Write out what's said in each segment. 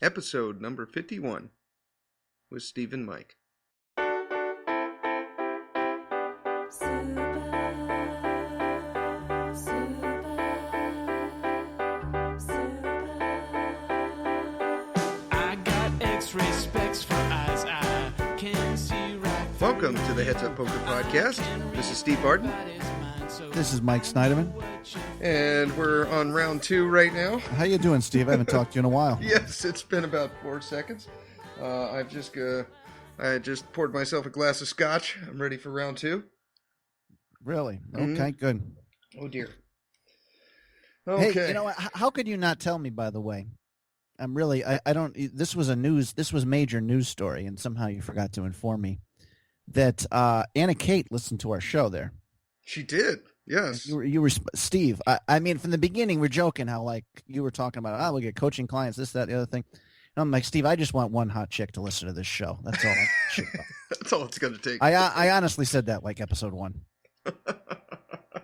episode number 51 with Steve and Mike. Welcome to the Heads Up Poker Podcast. This is Steve Barton. This is Mike Snyderman. And we're on round 2 right now. How you doing, Steve? I haven't talked to you in a while. Yes, it's been about 4 seconds. I just poured myself a glass of scotch. I'm ready for round 2. Really? Okay, good. Oh, dear. Okay. Hey, you know what? How could you not tell me, by the way? I'm really, I don't, this was major news story, and somehow you forgot to inform me that Anna Kate listened to our show there. She did, yes. You were Steve. I mean, from the beginning, we're joking how, like, you were talking about, we'll get coaching clients, this, that, the other thing. And I'm like, Steve, I just want one hot chick to listen to this show. That's all. That's all it's going to take. I honestly said that, like, episode 1.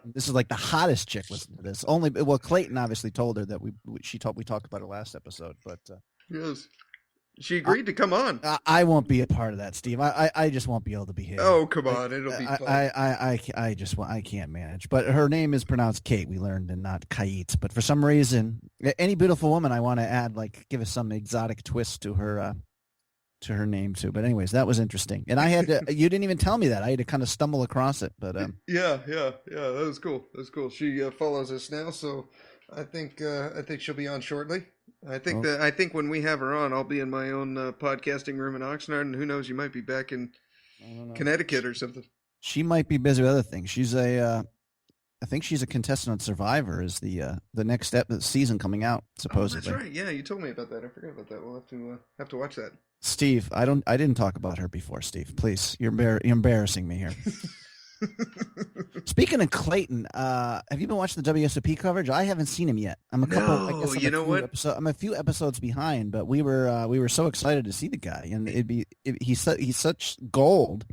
This is like the hottest chick listening to this. Clayton obviously told her that we talked about her last episode, but yes, she agreed to come on. I won't be a part of that, Steve. I just won't be able to be here. Oh, come on, it'll be fun. I can't manage. But her name is pronounced Kate. We learned, and not Kate. But for some reason, any beautiful woman, I want to add, like, give us some exotic twist to her name too. But anyways, that was interesting, and I had to. You didn't even tell me that. I had to kind of stumble across it. But yeah, that was cool. She follows us now, so I think she'll be on shortly. I think when we have her on, I'll be in my own podcasting room in Oxnard, and who knows, you might be back in Connecticut or something. She might be busy with other things. She's I think she's a contestant on Survivor. Is the next season coming out supposedly? Oh, that's right. Yeah, you told me about that. I forgot about that. We'll have to watch that. Steve, I didn't talk about her before. Steve, please, you're embarrassing me here. Speaking of Clayton, have you been watching the WSOP coverage? I haven't seen him yet. I'm a few episodes behind, but we were so excited to see the guy, and he's such gold.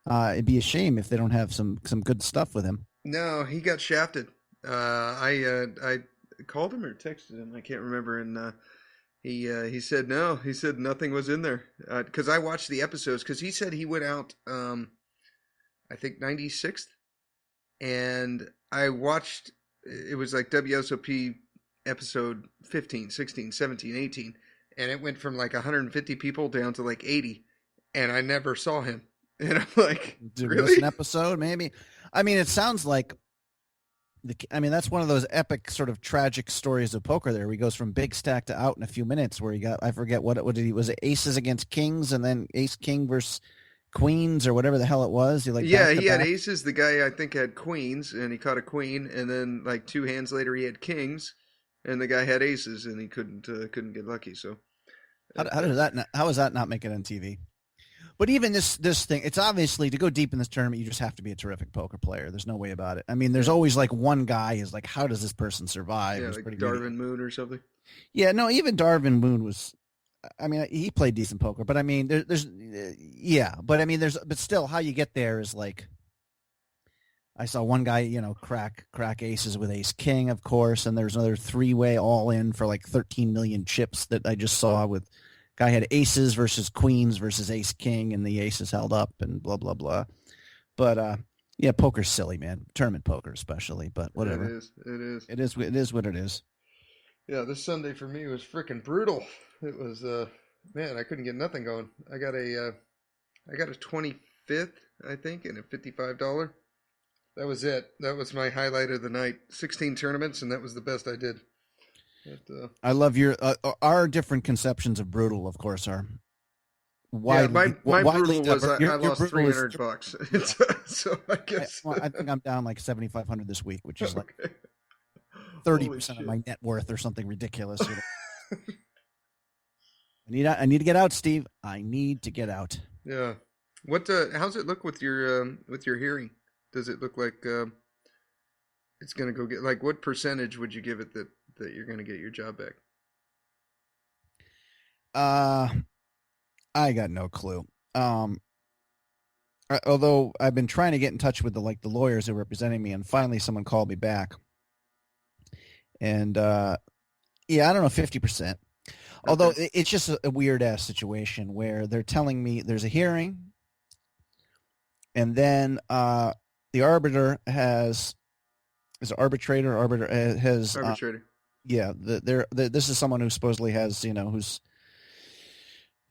It'd be a shame if they don't have some good stuff with him. No, he got shafted. I called him or texted him. I can't remember, and he said no. He said nothing was in there because I watched the episodes because he said he went out. I think 96th, and I watched, it was like WSOP episode 15, 16, 17, 18, and it went from like 150 people down to like 80, and I never saw him. And I'm like, did really? We miss an episode, maybe? I mean, it sounds like, that's one of those epic sort of tragic stories of poker there, where he goes from big stack to out in a few minutes, where he got, I forget what was it, aces against kings, and then ace king versus queens or whatever the hell it was. He had aces. The guy I think had queens, and he caught a queen, and then like 2 hands later he had kings, and the guy had aces, and he couldn't get lucky. So how is that not make it on TV? But even this thing, it's obviously, to go deep in this tournament, you just have to be a terrific poker player. There's no way about it. I mean, there's always like one guy is like, how does this person survive? Yeah, like Darvin Moon or something. Yeah, no, even Darvin Moon was. I mean, he played decent poker, but I mean, but still, how you get there is like, I saw one guy, crack aces with ace king, of course, and there's another 3-way all in for like 13 million chips that I just saw with guy had aces versus queens versus ace king, and the aces held up and blah blah blah. But yeah, poker's silly, man. Tournament poker especially, but whatever. It is what it is. Yeah, this Sunday for me was freaking brutal. It was, man, I couldn't get nothing going. I got a 25th, I think, and a $55. That was it. That was my highlight of the night. 16 tournaments, and that was the best I did. But, I love our different conceptions of brutal, of course, are widely. Yeah, my brutal was I lost $300. So I guess. Well, I think I'm down like 7,500 this week, which is like 30% of my net worth or something ridiculous. I need to get out, Steve. I need to get out. Yeah. How's it look with your hearing? Does it look like it's going to go get, like, what percentage would you give it that you're going to get your job back? I got no clue. Although I've been trying to get in touch with the lawyers who are representing me, and finally someone called me back. And yeah, I don't know, 50%. Although Okay. it's just a weird ass situation where they're telling me there's a hearing, and then the arbiter has is an arbiter has Arbitrator. yeah, this is someone who supposedly has, who's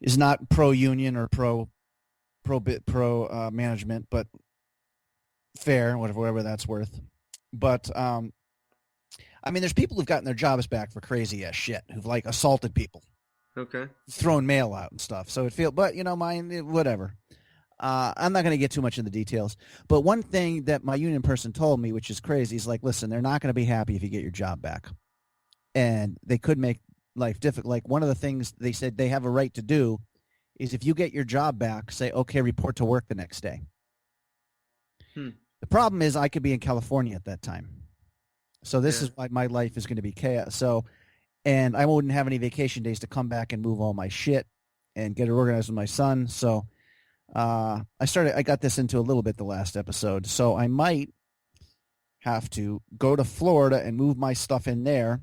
is not pro union or pro management, but fair, whatever that's worth. But I mean, there's people who've gotten their jobs back for crazy ass shit, who've like assaulted people, Okay. thrown mail out and stuff. So but whatever. I'm not going to get too much in the details, but one thing that my union person told me, which is crazy, is like, listen, they're not going to be happy if you get your job back, and they could make life difficult. Like, one of the things they said they have a right to do is, if you get your job back, say, okay, report to work the next day. The problem is I could be in California at that time. So this is why my life is going to be chaos. So, and I wouldn't have any vacation days to come back and move all my shit and get it organized with my son. So I got this into a little bit the last episode. So I might have to go to Florida and move my stuff in there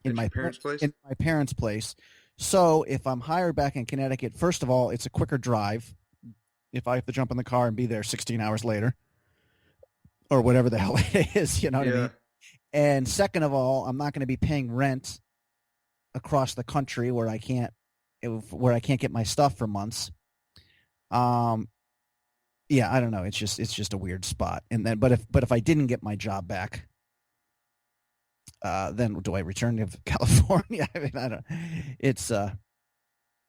in my parents' place. In my parents' place. So if I'm hired back in Connecticut, first of all, it's a quicker drive if I have to jump in the car and be there 16 hours later or whatever the hell it is, you know what I mean? And second of all, I'm not going to be paying rent across the country where I can't get my stuff for months. Yeah, I don't know. It's just a weird spot. And then, but if I didn't get my job back, then do I return to California? I mean, I don't. It's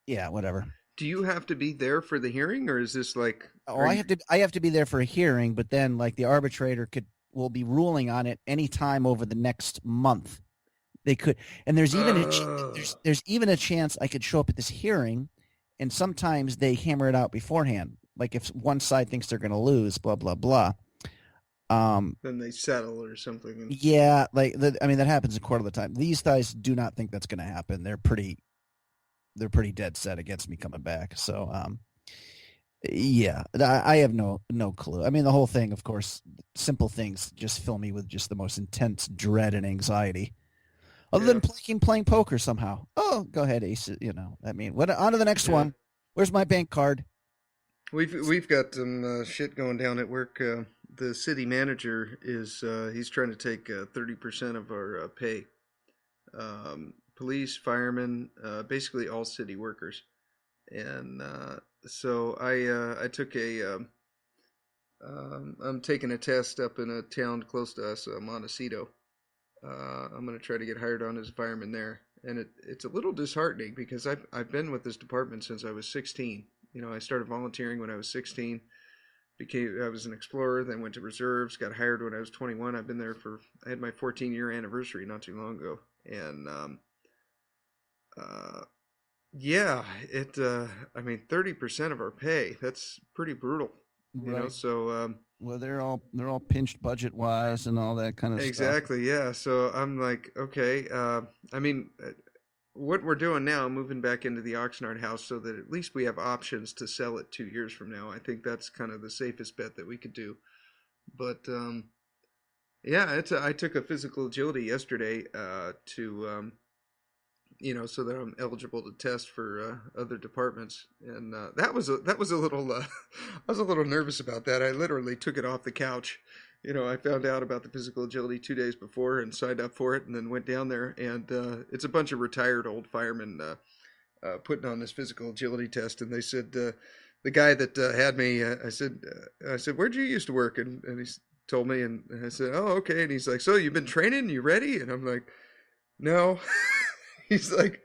yeah, whatever. Do you have to be there for the hearing, or is this like? Oh, I have to be there for a hearing, but then like the arbitrator will be ruling on it anytime over the next month. They could, and there's even a chance I could show up at this hearing, and sometimes they hammer it out beforehand. Like if one side thinks they're going to lose, blah blah blah. Then they settle or something. Yeah, that happens in court all the time. These guys do not think that's going to happen. They're pretty dead set against me coming back. So, yeah, I have no clue. I mean, the whole thing, of course, simple things just fill me with just the most intense dread and anxiety. Other than playing poker somehow. Oh, go ahead, Ace. You know, I mean, on to the next one. Where's my bank card? We've got some shit going down at work. The city manager is he's trying to take 30% of our pay. Police, firemen, basically all city workers. And so I took I'm taking a test up in a town close to us, Montecito. I'm going to try to get hired on as a fireman there. And it's a little disheartening because I've been with this department since I was 16. You know, I started volunteering when I was 16. I was an explorer, then went to reserves, got hired when I was 21. I've been there I had my 14-year anniversary not too long ago. And I mean, 30% of our pay, that's pretty brutal. You know, so well, they're all pinched budget wise and all that kind of stuff. Exactly, yeah. So I'm like, okay, I mean, what we're doing now, moving back into the Oxnard house so that at least we have options to sell it 2 years from now. I think that's kind of the safest bet that we could do. But yeah, I took a physical agility yesterday to so that I'm eligible to test for other departments, and that was a little I was a little nervous about that. I literally took it off the couch. You know, I found out about the physical agility 2 days before and signed up for it, and then went down there, and it's a bunch of retired old firemen putting on this physical agility test, and they said the guy that had me, I said, where'd you used to work, and he told me, and I said, oh, okay, and he's like, so you've been training, you ready? And I'm like, no. He's like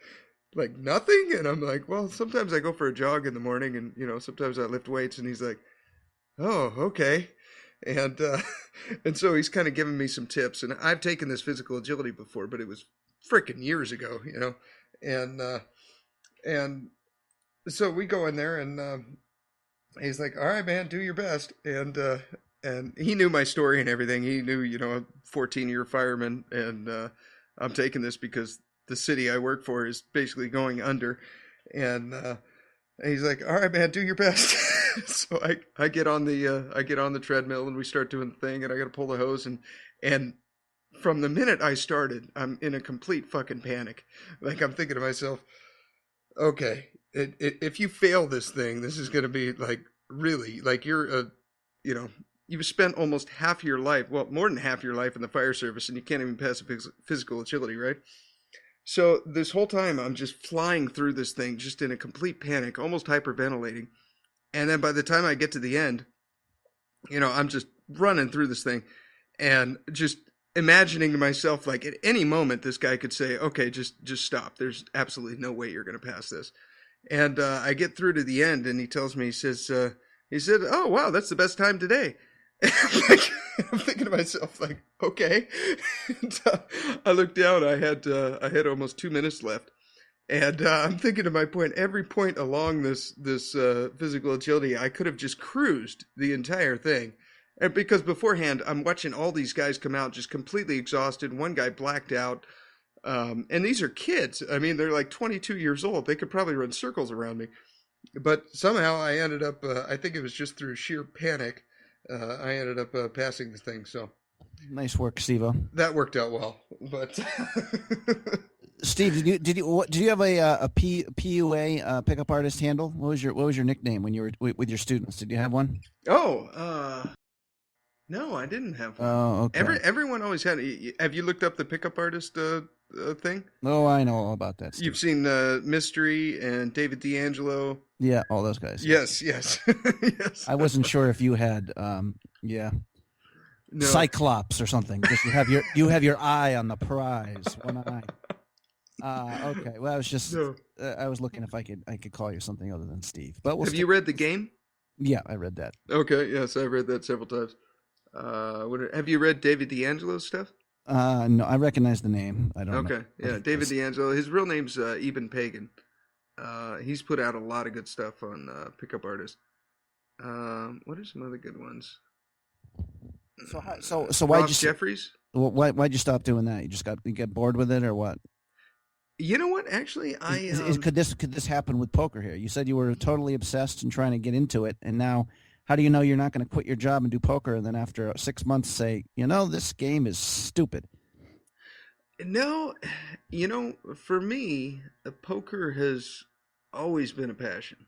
nothing, and I'm like, well, sometimes I go for a jog in the morning, and sometimes I lift weights, and he's like, oh, okay. And so he's kind of giving me some tips, and I've taken this physical agility before, but it was freaking years ago, and so we go in there, and he's like, all right, man, do your best. And he knew my story and everything. He knew, a 14-year fireman, and I'm taking this because the city I work for is basically going under. And he's like, all right, man, do your best. So I get on the treadmill, and we start doing the thing, and I got to pull the hose, and from the minute I started, I'm in a complete fucking panic. Like, I'm thinking to myself, okay, if you fail this thing, this is going to be like really like you've spent almost half your life, well, more than half your life in the fire service, and you can't even pass a physical agility, right? So this whole time, I'm just flying through this thing, just in a complete panic, almost hyperventilating. And then by the time I get to the end, I'm just running through this thing, and just imagining to myself, like, at any moment this guy could say, okay, just stop, there's absolutely no way you're going to pass this. And I get through to the end, and he tells me, he said, oh wow, that's the best time today. Like, I'm thinking to myself, like, okay. And, I looked down, I had almost 2 minutes left. And I'm thinking to my point, every point along this physical agility, I could have just cruised the entire thing. And because beforehand, I'm watching all these guys come out just completely exhausted. One guy blacked out. And these are kids. I mean, they're like 22 years old. They could probably run circles around me. But somehow I ended up, I think it was just through sheer panic, I ended up passing the thing. So nice work, Steve-O. That worked out well. But Steve, did you have a PUA pickup artist handle? What was your nickname when you were with your students? Did you have one? Oh, no, I didn't have one. Oh, okay. Everyone always had. Have you looked up the pickup artist thing? Oh, I know all about that. Steve. You've seen Mystery and David D'Angelo. Yeah, all those guys. Yes. Yes. I wasn't sure if you had, no. Cyclops or something. Because you have your eye on the prize. One eye. Okay. Well, I was just I was looking if I could call you something other than Steve. But have you read The Game? Yeah, I read that. Okay. Yes, I've read that several times. Have you read David D'Angelo's stuff? No, I recognize the name. I don't. Okay. Yeah, David D'Angelo. His real name's Eben Pagan. He's put out a lot of good stuff on pickup artists. What are some other good ones? So why'd you Jeffries? Why'd you stop doing that? You get bored with it or what? You know what? Actually, could this happen with poker here? You said you were totally obsessed and trying to get into it, and now how do you know you're not going to quit your job and do poker, and then after 6 months say, this game is stupid? No, for me, poker has always been a passion.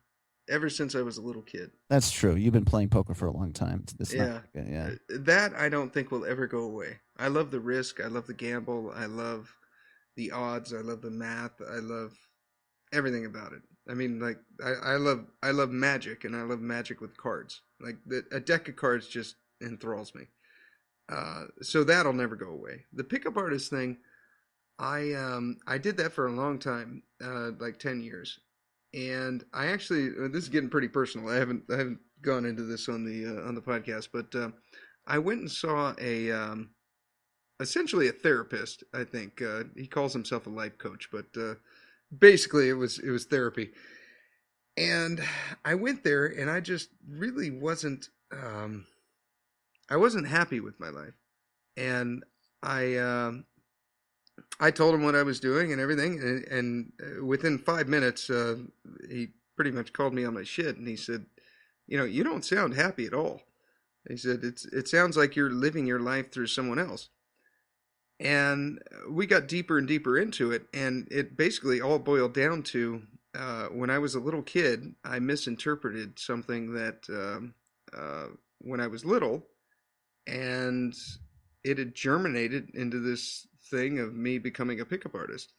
Ever since I was a little kid. That's true. You've been playing poker for a long time. Yeah. That I don't think will ever go away. I love the risk. I love the gamble. I love the odds. I love the math. I love everything about it. I mean, like, I love magic, and I love magic with cards. Like, a deck of cards just enthralls me. So that'll never go away. The pickup artist thing, I did that for a long time, like 10 years. And I actually, this is getting pretty personal. I haven't gone into this on the podcast, but I went and saw essentially a therapist. I think he calls himself a life coach, but basically it was therapy. And I went there, and I just really wasn't happy with my life, and I told him what I was doing and everything, and within 5 minutes, he pretty much called me on my shit, and he said, you don't sound happy at all. He said, it sounds like you're living your life through someone else. And we got deeper and deeper into it, and it basically all boiled down to, when I was a little kid, I misinterpreted something that when I was little, and it had germinated into this thing of me becoming a pickup artist.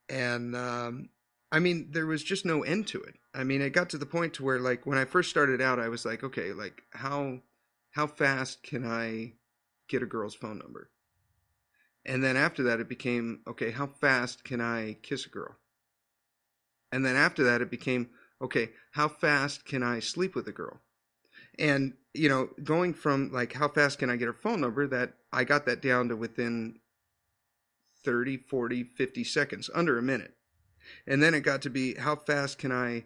And I mean, there was just no end to it. I mean, it got to the point to where, like, when I first started out, I was like, okay, like, how fast can I get a girl's phone number? And then after that, it became, okay, how fast can I kiss a girl? And then after that, it became, okay, how fast can I sleep with a girl? And, going from, like, how fast can I get her phone number, that I got that down to within 30, 40, 50 seconds, under a minute. And then it got to be, how fast can I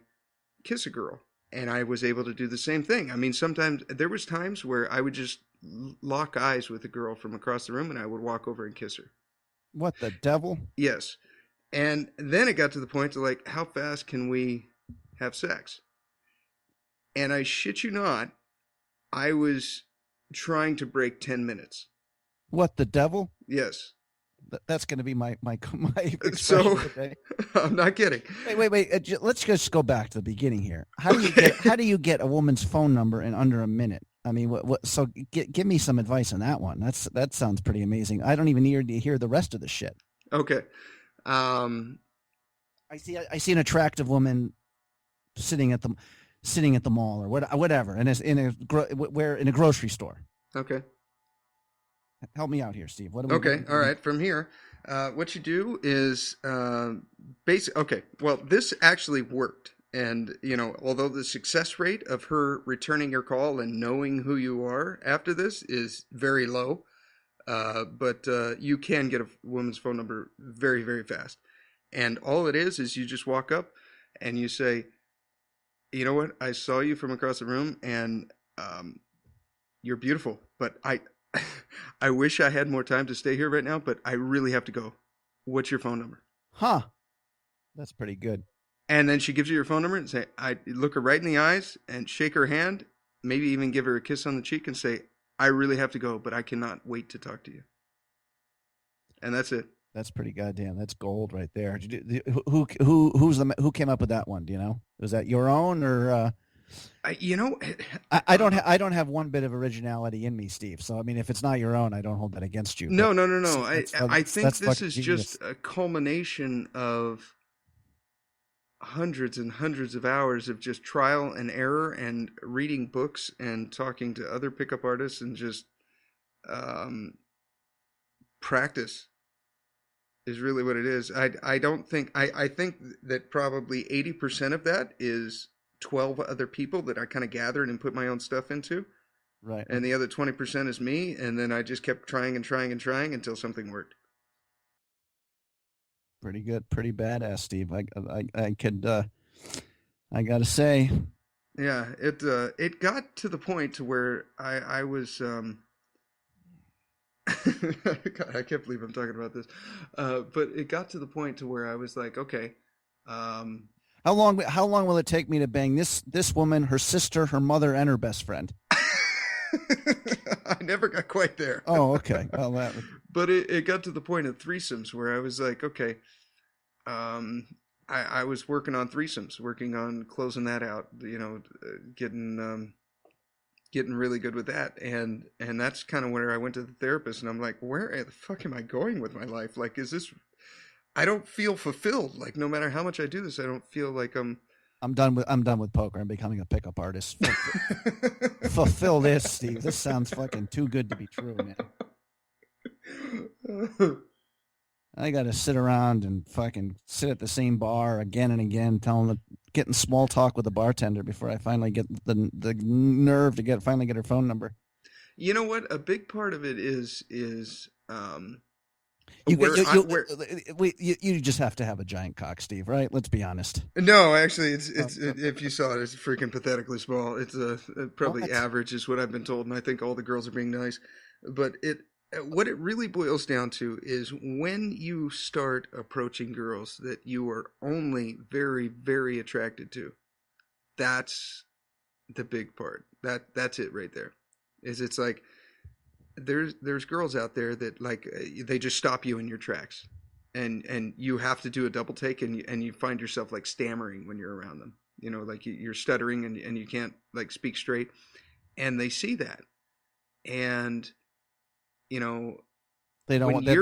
kiss a girl? And I was able to do the same thing. I mean, sometimes there was times where I would just lock eyes with a girl from across the room, and I would walk over and kiss her. What the devil? Yes. And then it got to the point to, like, how fast can we have sex? And I shit you not, I was trying to break 10 minutes. What the devil? Yes. That's going to be my expression So of the day. I'm not kidding. Wait. Let's just go back to the beginning here. How do you get a woman's phone number in under a minute? I mean, what? So give me some advice on that one. That sounds pretty amazing. I don't even need to hear the rest of the shit. Okay. I see an attractive woman sitting at the mall or whatever, and it's in a grocery store. Okay. Help me out here, Steve. Okay. All right. From here, what you do is okay. Well, this actually worked. And, although the success rate of her returning your call and knowing who you are after this is very low, but you can get a woman's phone number very, very fast. And all it is you just walk up and you say, you know what? I saw you from across the room and you're beautiful, but I wish I had more time to stay here right now, but I really have to go. What's your phone number? Huh. That's pretty good. And then she gives you your phone number and say, I look her right in the eyes and shake her hand, maybe even give her a kiss on the cheek and say, I really have to go, but I cannot wait to talk to you. And that's it. That's pretty goddamn. That's gold right there. Who came up with that one? Do you know? Was that your own or? I don't have one bit of originality in me, Steve. So I mean, if it's not your own, I don't hold that against you. No. I think this is just a culmination of hundreds and hundreds of hours of just trial and error and reading books and talking to other pickup artists and just practice is really what it is. I think that probably 80% of that is 12 other people that I kind of gathered and put my own stuff into. Right. And the other 20% is me. And then I just kept trying until something worked. Pretty good. Pretty badass, Steve. I gotta say. Yeah, it got to the point to where I was, God, I can't believe I'm talking about this. But it got to the point to where I was like, okay, how long will it take me to bang this woman, her sister, her mother, and her best friend? I never got quite there. Oh, okay. Well, but it got to the point of threesomes where I was like, okay, I was working on threesomes, working on closing that out, getting really good with that. And that's kind of where I went to the therapist and I'm like, where the fuck am I going with my life? Like, I don't feel fulfilled. Like, no matter how much I do this, I don't feel like I'm done with poker. I'm becoming a pickup artist. Fulfill this, Steve. This sounds fucking too good to be true, man. I got to sit around and fucking sit at the same bar again and again, getting small talk with the bartender before I finally get the nerve to finally get her phone number. You know what? A big part of it is you just have to have a giant cock, Steve, right? Let's be honest. No, actually, it's if you saw it, it's freaking pathetically small. It's probably average is what I've been told, and I think all the girls are being nice. But what it really boils down to is when you start approaching girls that you are only very, very attracted to, that's the big part. That's it right there. It's like there's girls out there that like they just stop you in your tracks, and you have to do a double take, and you find yourself like stammering when you're around them. Like you're stuttering and you can't like speak straight, and they see that, and they don't want they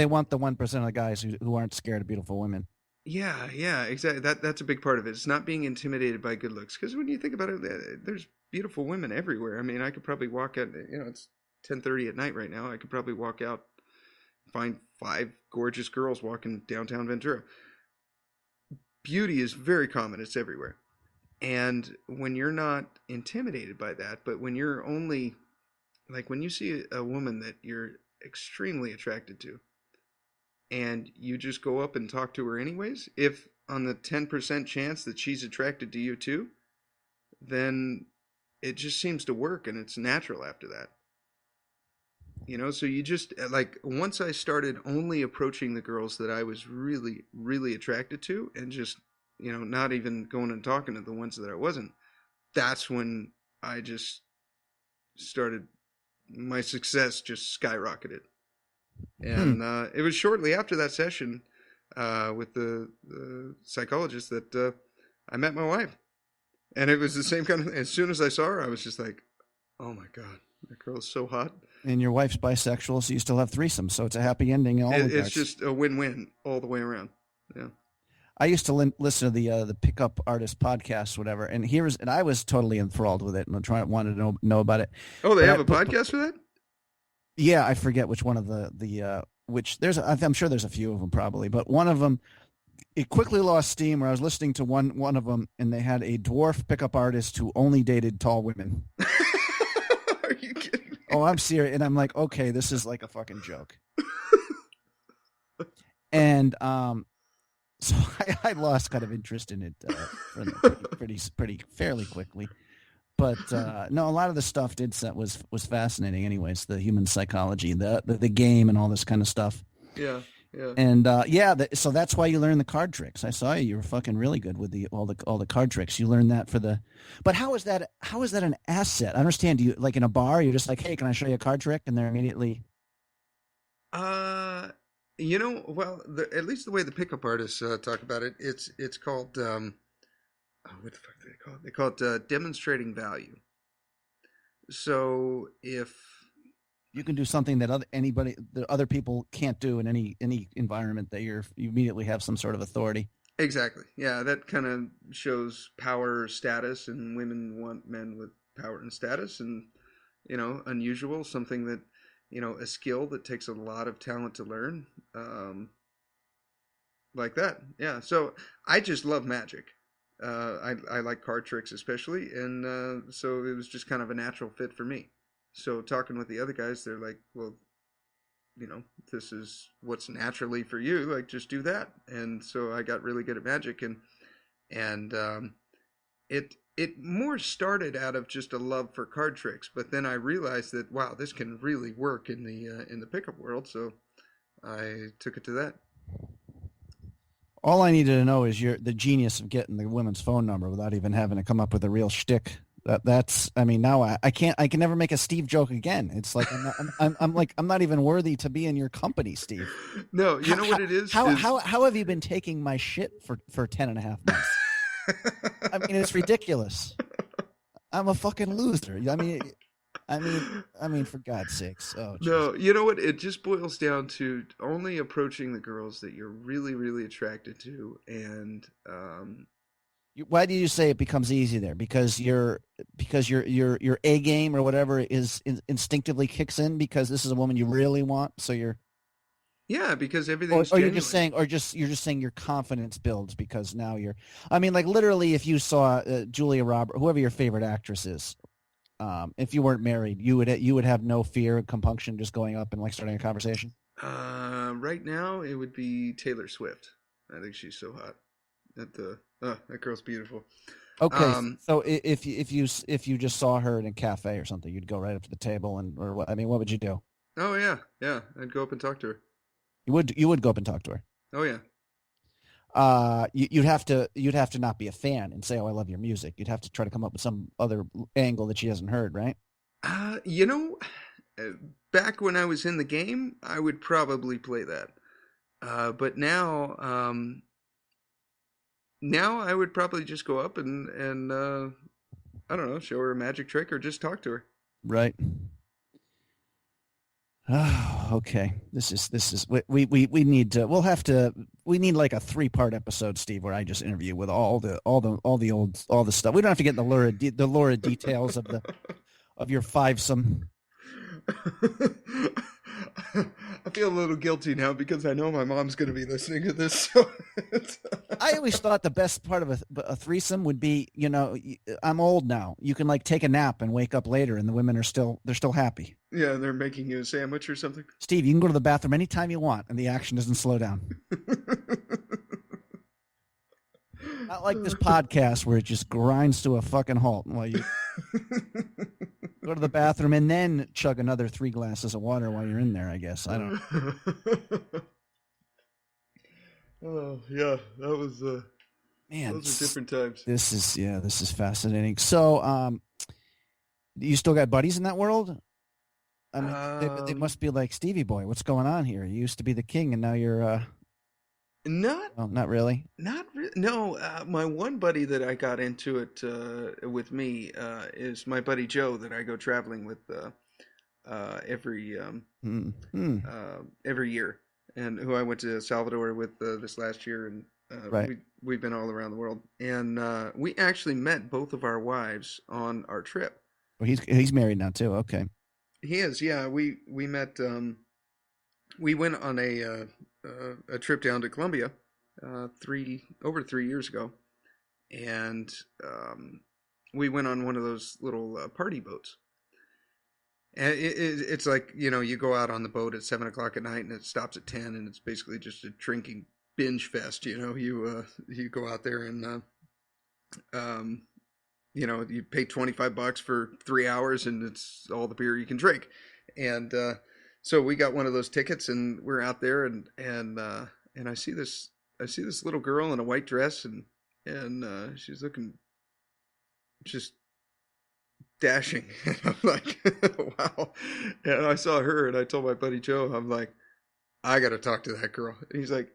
want the 1% of the guys who aren't scared of beautiful women. Yeah, exactly. That's a big part of it. It's not being intimidated by good looks, because when you think about it, there's beautiful women everywhere. I mean, I could probably walk out. It's 10:30 at night right now. I could probably walk out, find 5 gorgeous girls walking downtown Ventura. Beauty is very common. It's everywhere. And when you're not intimidated by that, but when you're only like when you see a woman that you're extremely attracted to and you just go up and talk to her anyways, if on the 10% chance that she's attracted to you too, then it just seems to work and it's natural after that. So you just like, once I started only approaching the girls that I was really, really attracted to and just, not even going and talking to the ones that I wasn't, that's when I just started, my success just skyrocketed. And it was shortly after that session with the psychologist that I met my wife. And it was the same kind of, as soon as I saw her, I was just like, oh my God, that girl is so hot. And your wife's bisexual, so you still have threesomes. So it's a happy ending in all regards. It's just a win-win all the way around. Yeah. I used to listen to the pickup artist podcast, whatever, and I was totally enthralled with it, and wanted to know about it. Oh, they have a podcast for that? Yeah, I forget which one of I'm sure there's a few of them probably, but one of them, it quickly lost steam. Where I was listening to one of them, and they had a dwarf pickup artist who only dated tall women. Are you kidding me? Oh, I'm serious, and I'm like, okay, this is like a fucking joke. And so I lost kind of interest in it pretty fairly quickly. But no, a lot of the stuff was fascinating. Anyways, the human psychology, the game, and all this kind of stuff. Yeah, yeah. And so that's why you learn the card tricks. I saw you were fucking really good with all the card tricks. You learned that But how is that an asset? I understand. Do you, like in a bar, you're just like, hey, can I show you a card trick? And they're immediately. Well, at least the way the pickup artists talk about it, it's called what the fuck do they call it? They call it demonstrating value. So if you can do something that other people can't do in any environment, that you immediately have some sort of authority. Exactly. Yeah, that kind of shows power or status, and women want men with power and status, and unusual, something that. A skill that takes a lot of talent to learn, like that. Yeah. So I just love magic. I like card tricks especially, and so it was just kind of a natural fit for me. So talking with the other guys, they're like, well, this is what's naturally for you. Like, just do that. And so I got really good at magic, and it more started out of just a love for card tricks, but then I realized that, wow, this can really work in the pickup world, so I took it to that. All I needed to know is the genius of getting the women's phone number without even having to come up with a real shtick. Now I can never make a Steve joke again. It's like I'm not even worthy to be in your company, Steve. No, you know what it is? How have you been taking my shit for 10 and a half months? I mean, it's ridiculous. I'm a fucking loser. I mean, for God's sakes. Oh, no, you know what? It just boils down to only approaching the girls that you're really, really attracted to, and why do you say it becomes easy there? Because your A game or whatever is instinctively kicks in because this is a woman you really want. So you're. Yeah, because everything's. Or you're just saying your confidence builds because now you're. I mean, like literally, if you saw Julia Roberts, whoever your favorite actress is, if you weren't married, you would have no fear, compunction, just going up and like starting a conversation. Right now, it would be Taylor Swift. I think she's so hot. That girl's beautiful. Okay, so if you just saw her in a cafe or something, you'd go right up to the table or what? I mean, what would you do? Oh yeah, I'd go up and talk to her. You would go up and talk to her. Oh yeah. You'd have to not be a fan and say, "Oh, I love your music." You'd have to try to come up with some other angle that she hasn't heard, right? Back when I was in the game, I would probably play that. But now I would probably just go up and I don't know, show her a magic trick or just talk to her. Right. Oh, okay. This is we need to. We need like a 3-part episode, Steve, where I just interview with all the stuff. We don't have to get the lurid details of your fivesome. I feel a little guilty now because I know my mom's going to be listening to this. So I always thought the best part of a threesome would be, I'm old now. You can like take a nap and wake up later, and the women are still happy. Yeah, they're making you a sandwich or something. Steve, you can go to the bathroom anytime you want, and the action doesn't slow down. Not like this podcast where it just grinds to a fucking halt while you go to the bathroom and then chug another 3 glasses of water while you're in there, I guess. I don't know. Oh, yeah. That was man, those are different times. This is fascinating. So, you still got buddies in that world? I mean, they Um, must be like Stevie Boy. What's going on here? You used to be the king, and now you're not well, not really. No, my one buddy that I got into it with me is my buddy Joe that I go traveling with every Mm-hmm. every year, and who I went to Salvador with this last year, and Right. we've been all around the world, and we actually met both of our wives on our trip. Well, he's married now too. Okay. He is, yeah. We met. We went on a trip down to Colombia 3 years ago, and we went on one of those little party boats. And it's like, you go out on the boat at 7 o'clock at night and it stops at 10, and it's basically just a drinking binge fest. You go out there and um, you pay $25 for 3 hours and it's all the beer you can drink. And so we got one of those tickets and we're out there, and I see this little girl in a white dress, and she's looking just dashing. And I'm like, wow. And I saw her and I told my buddy Joe, I'm like, I got to talk to that girl. And he's like,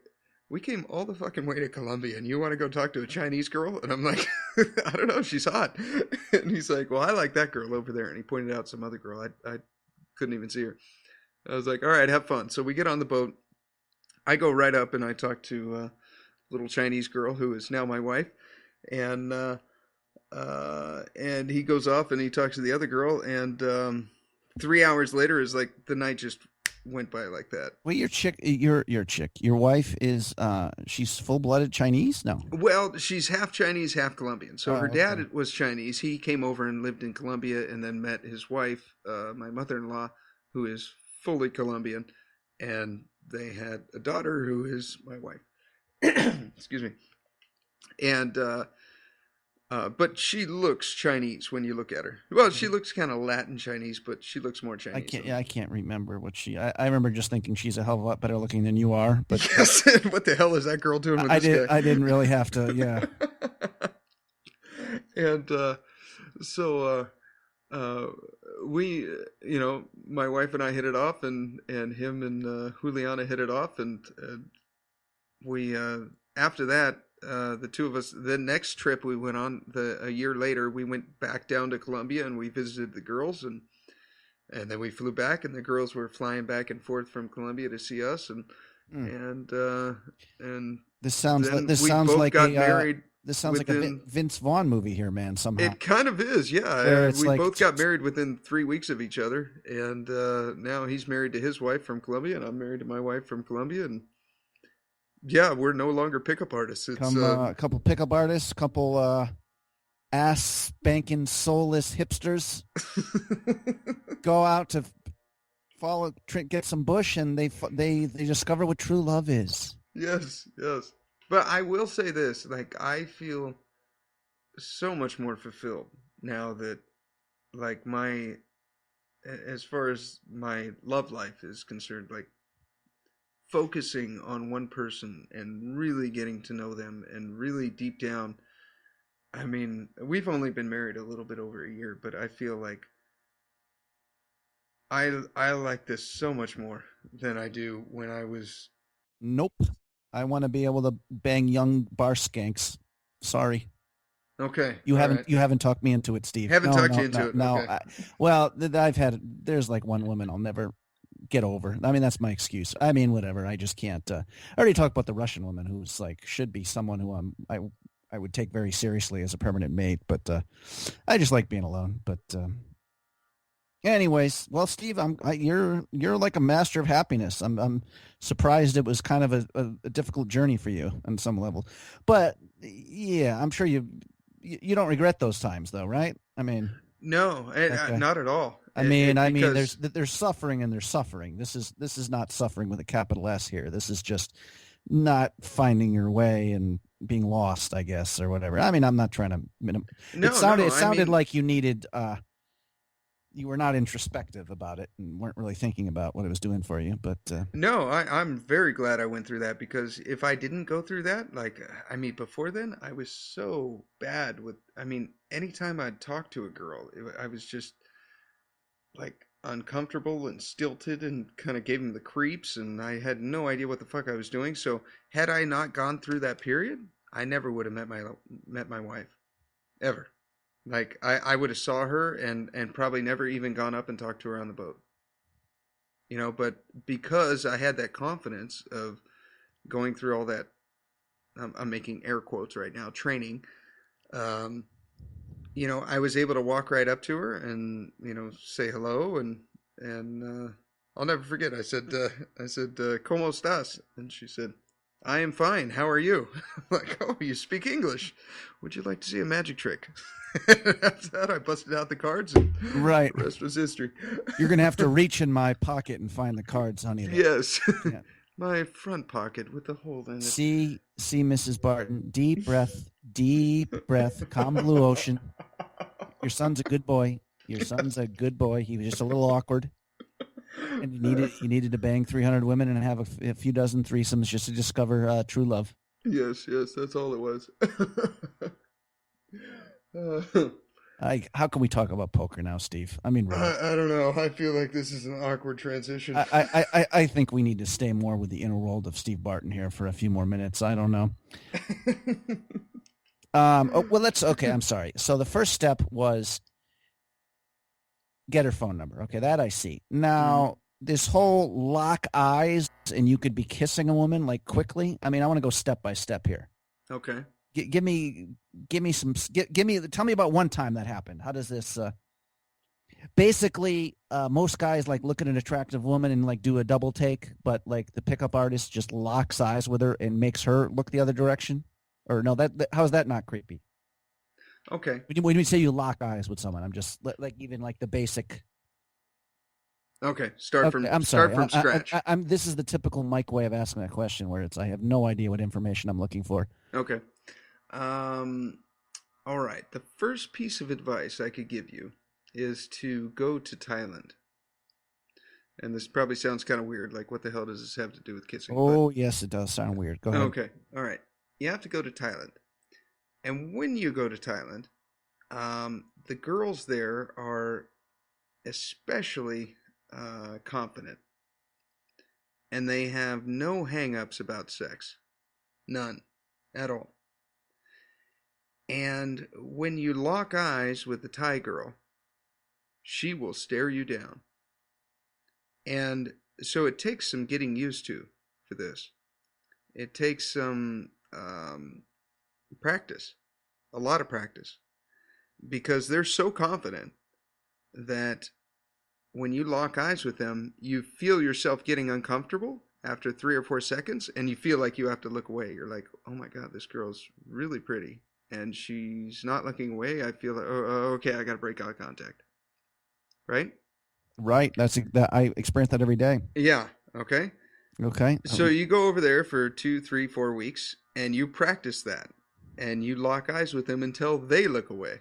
we came all the fucking way to Colombia and you want to go talk to a Chinese girl? And I'm like, I don't know, she's hot. And he's like, well, I like that girl over there. And he pointed out some other girl. I couldn't even see her. I was like, all right, have fun. So we get on the boat. I go right up and I talk to a little Chinese girl who is now my wife. And and he goes off and he talks to the other girl, and 3 hours later is like the night just went by like that. Well, your chick, your wife is she's full blooded Chinese? No. Well, she's half Chinese, half Colombian. So her Oh, okay. dad was Chinese. He came over and lived in Colombia, and then met his wife, my mother-in-law, who is fully Colombian, and they had a daughter who is my wife. Excuse me. And but she looks Chinese when you look at her. Well, she looks kind of Latin Chinese, but she looks more I Chinese. can't. Yeah, I can't remember what she. I remember just thinking she's a hell of a lot better looking than you are. But Yes, what the hell is that girl doing with this guy? I didn't really have to. Yeah. And so we, my wife and I hit it off, and him and Juliana hit it off, and we after that, the two of us, the next trip we went on, a year later, we went back down to Colombia and we visited the girls, and then we flew back, and the girls were flying back and forth from Colombia to see us, and Mm. and This sounds then like this we sounds both like got a married this sounds like a within. Vince Vaughn movie here, man. Somehow. It kind of is, yeah. Where it's We like both got married within 3 weeks of each other, and now he's married to his wife from Colombia, and I'm married to my wife from Colombia, and yeah, we're no longer pickup artists. It's come a couple pickup artists, couple ass spanking soulless hipsters go out to get some bush, and they discover what true love is. yes, yes. But I will say this, like, I feel so much more fulfilled now that, like, as far as my love life is concerned, like, focusing on one person and really getting to know them, and really deep down, I mean, we've only been married a little bit over a year, but I feel like I like this so much more than I do when I was. Nope. I want to be able to bang young bar skanks. Sorry. Okay. You all haven't right. you haven't talked me into it, Steve. Haven't No, talked no, you into no, it. no. Okay. Well, there's like one woman I'll never get over. I mean, that's my excuse. I mean, whatever. I just can't. I already talked about the Russian woman who's like should be someone who I would take very seriously as a permanent mate, but I just like being alone. But anyways, well, Steve, you're like a master of happiness. I'm surprised it was kind of a difficult journey for you on some level, but yeah, I'm sure you don't regret those times though, right? I mean, No, okay. not at all. I mean, Because there's suffering and there's suffering. This is not suffering with a capital S here. This is just not finding your way and being lost, I guess, or whatever. I mean, I'm not trying to no, it sounded no. I mean, like you needed you were not introspective about it and weren't really thinking about what it was doing for you, but no. I'm very glad I went through that, because if I didn't go through that, like, I mean, before then, I was so bad with. I mean, anytime I'd talk to a girl, I was just like, uncomfortable and stilted and kind of gave him the creeps, and I had no idea what the fuck I was doing. So had I not gone through that period, I never would have met my wife ever. Like I would have saw her and probably never even gone up and talked to her on the boat. But because I had that confidence of going through all that, I'm making air quotes right now, training, I was able to walk right up to her and, say hello and I'll never forget. I said, ¿Cómo estás? And she said, I am fine. How are you? I'm like, oh, you speak English. Would you like to see a magic trick? After that, I busted out the cards and right. The rest was history. You're going to have to reach in my pocket and find the cards, honey. Yes. Yeah. My front pocket with the hole in it. See, Mrs. Barton. Deep breath. Calm blue ocean. Your son's a good boy. He was just a little awkward. And you needed to bang 300 women and have a few dozen threesomes just to discover true love. Yes, that's all it was. How can we talk about poker now, Steve? I mean, really. I don't know. I feel like this is an awkward transition. I think we need to stay more with the inner world of Steve Barton here for a few more minutes. I don't know. Okay. I'm sorry. So the first step was get her phone number. Okay, that I see. Now, this whole lock eyes and you could be kissing a woman like quickly. I mean, I want to go step by step here. Okay. Tell me about one time that happened. How does this, basically, most guys like look at an attractive woman and like do a double take, but like the pickup artist just locks eyes with her and makes her look the other direction. Or no, how is that not creepy? Okay. When you say you lock eyes with someone, I'm just like even like the basic. Okay, start from scratch. This is the typical Mike way of asking that question, where I have no idea what information I'm looking for. Okay. All right. The first piece of advice I could give you is to go to Thailand. And this probably sounds kind of weird. Like, what the hell does this have to do with kissing? Oh, yes, it does sound weird. Go ahead. Okay. All right. You have to go to Thailand. And when you go to Thailand, the girls there are especially confident. And they have no hang-ups about sex. None. At all. And when you lock eyes with the Thai girl, she will stare you down. And so it takes some getting used to for this. It takes some practice, a lot of practice, because they're so confident that when you lock eyes with them, you feel yourself getting uncomfortable after 3 or 4 seconds, and you feel like you have to look away. You're like, oh my God, this girl's really pretty, and she's not looking away. I feel like, okay, I got to break eye contact. Right? Right. I experience that every day. Yeah. Okay. Okay. So you go over there for 2, 3, 4 weeks, and you practice that, and you lock eyes with them until they look away.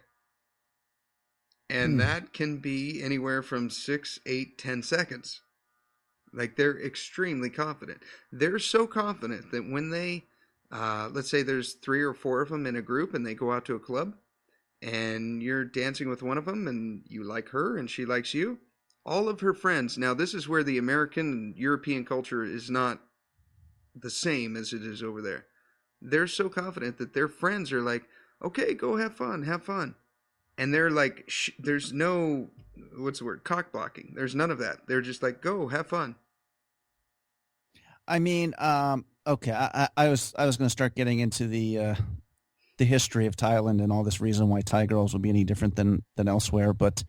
And that can be anywhere from 6, 8, 10 seconds. Like, they're extremely confident. They're so confident that when they, let's say there's 3 or 4 of them in a group and they go out to a club and you're dancing with one of them and you like her and she likes you, all of her friends, now this is where the American and European culture is not the same as it is over there. They're so confident that their friends are like, okay, go have fun. And they're like, there's no, what's the word, cock blocking. There's none of that. They're just like, go have fun. I mean, okay. I was going to start getting into the history of Thailand and all this reason why Thai girls would be any different than elsewhere, but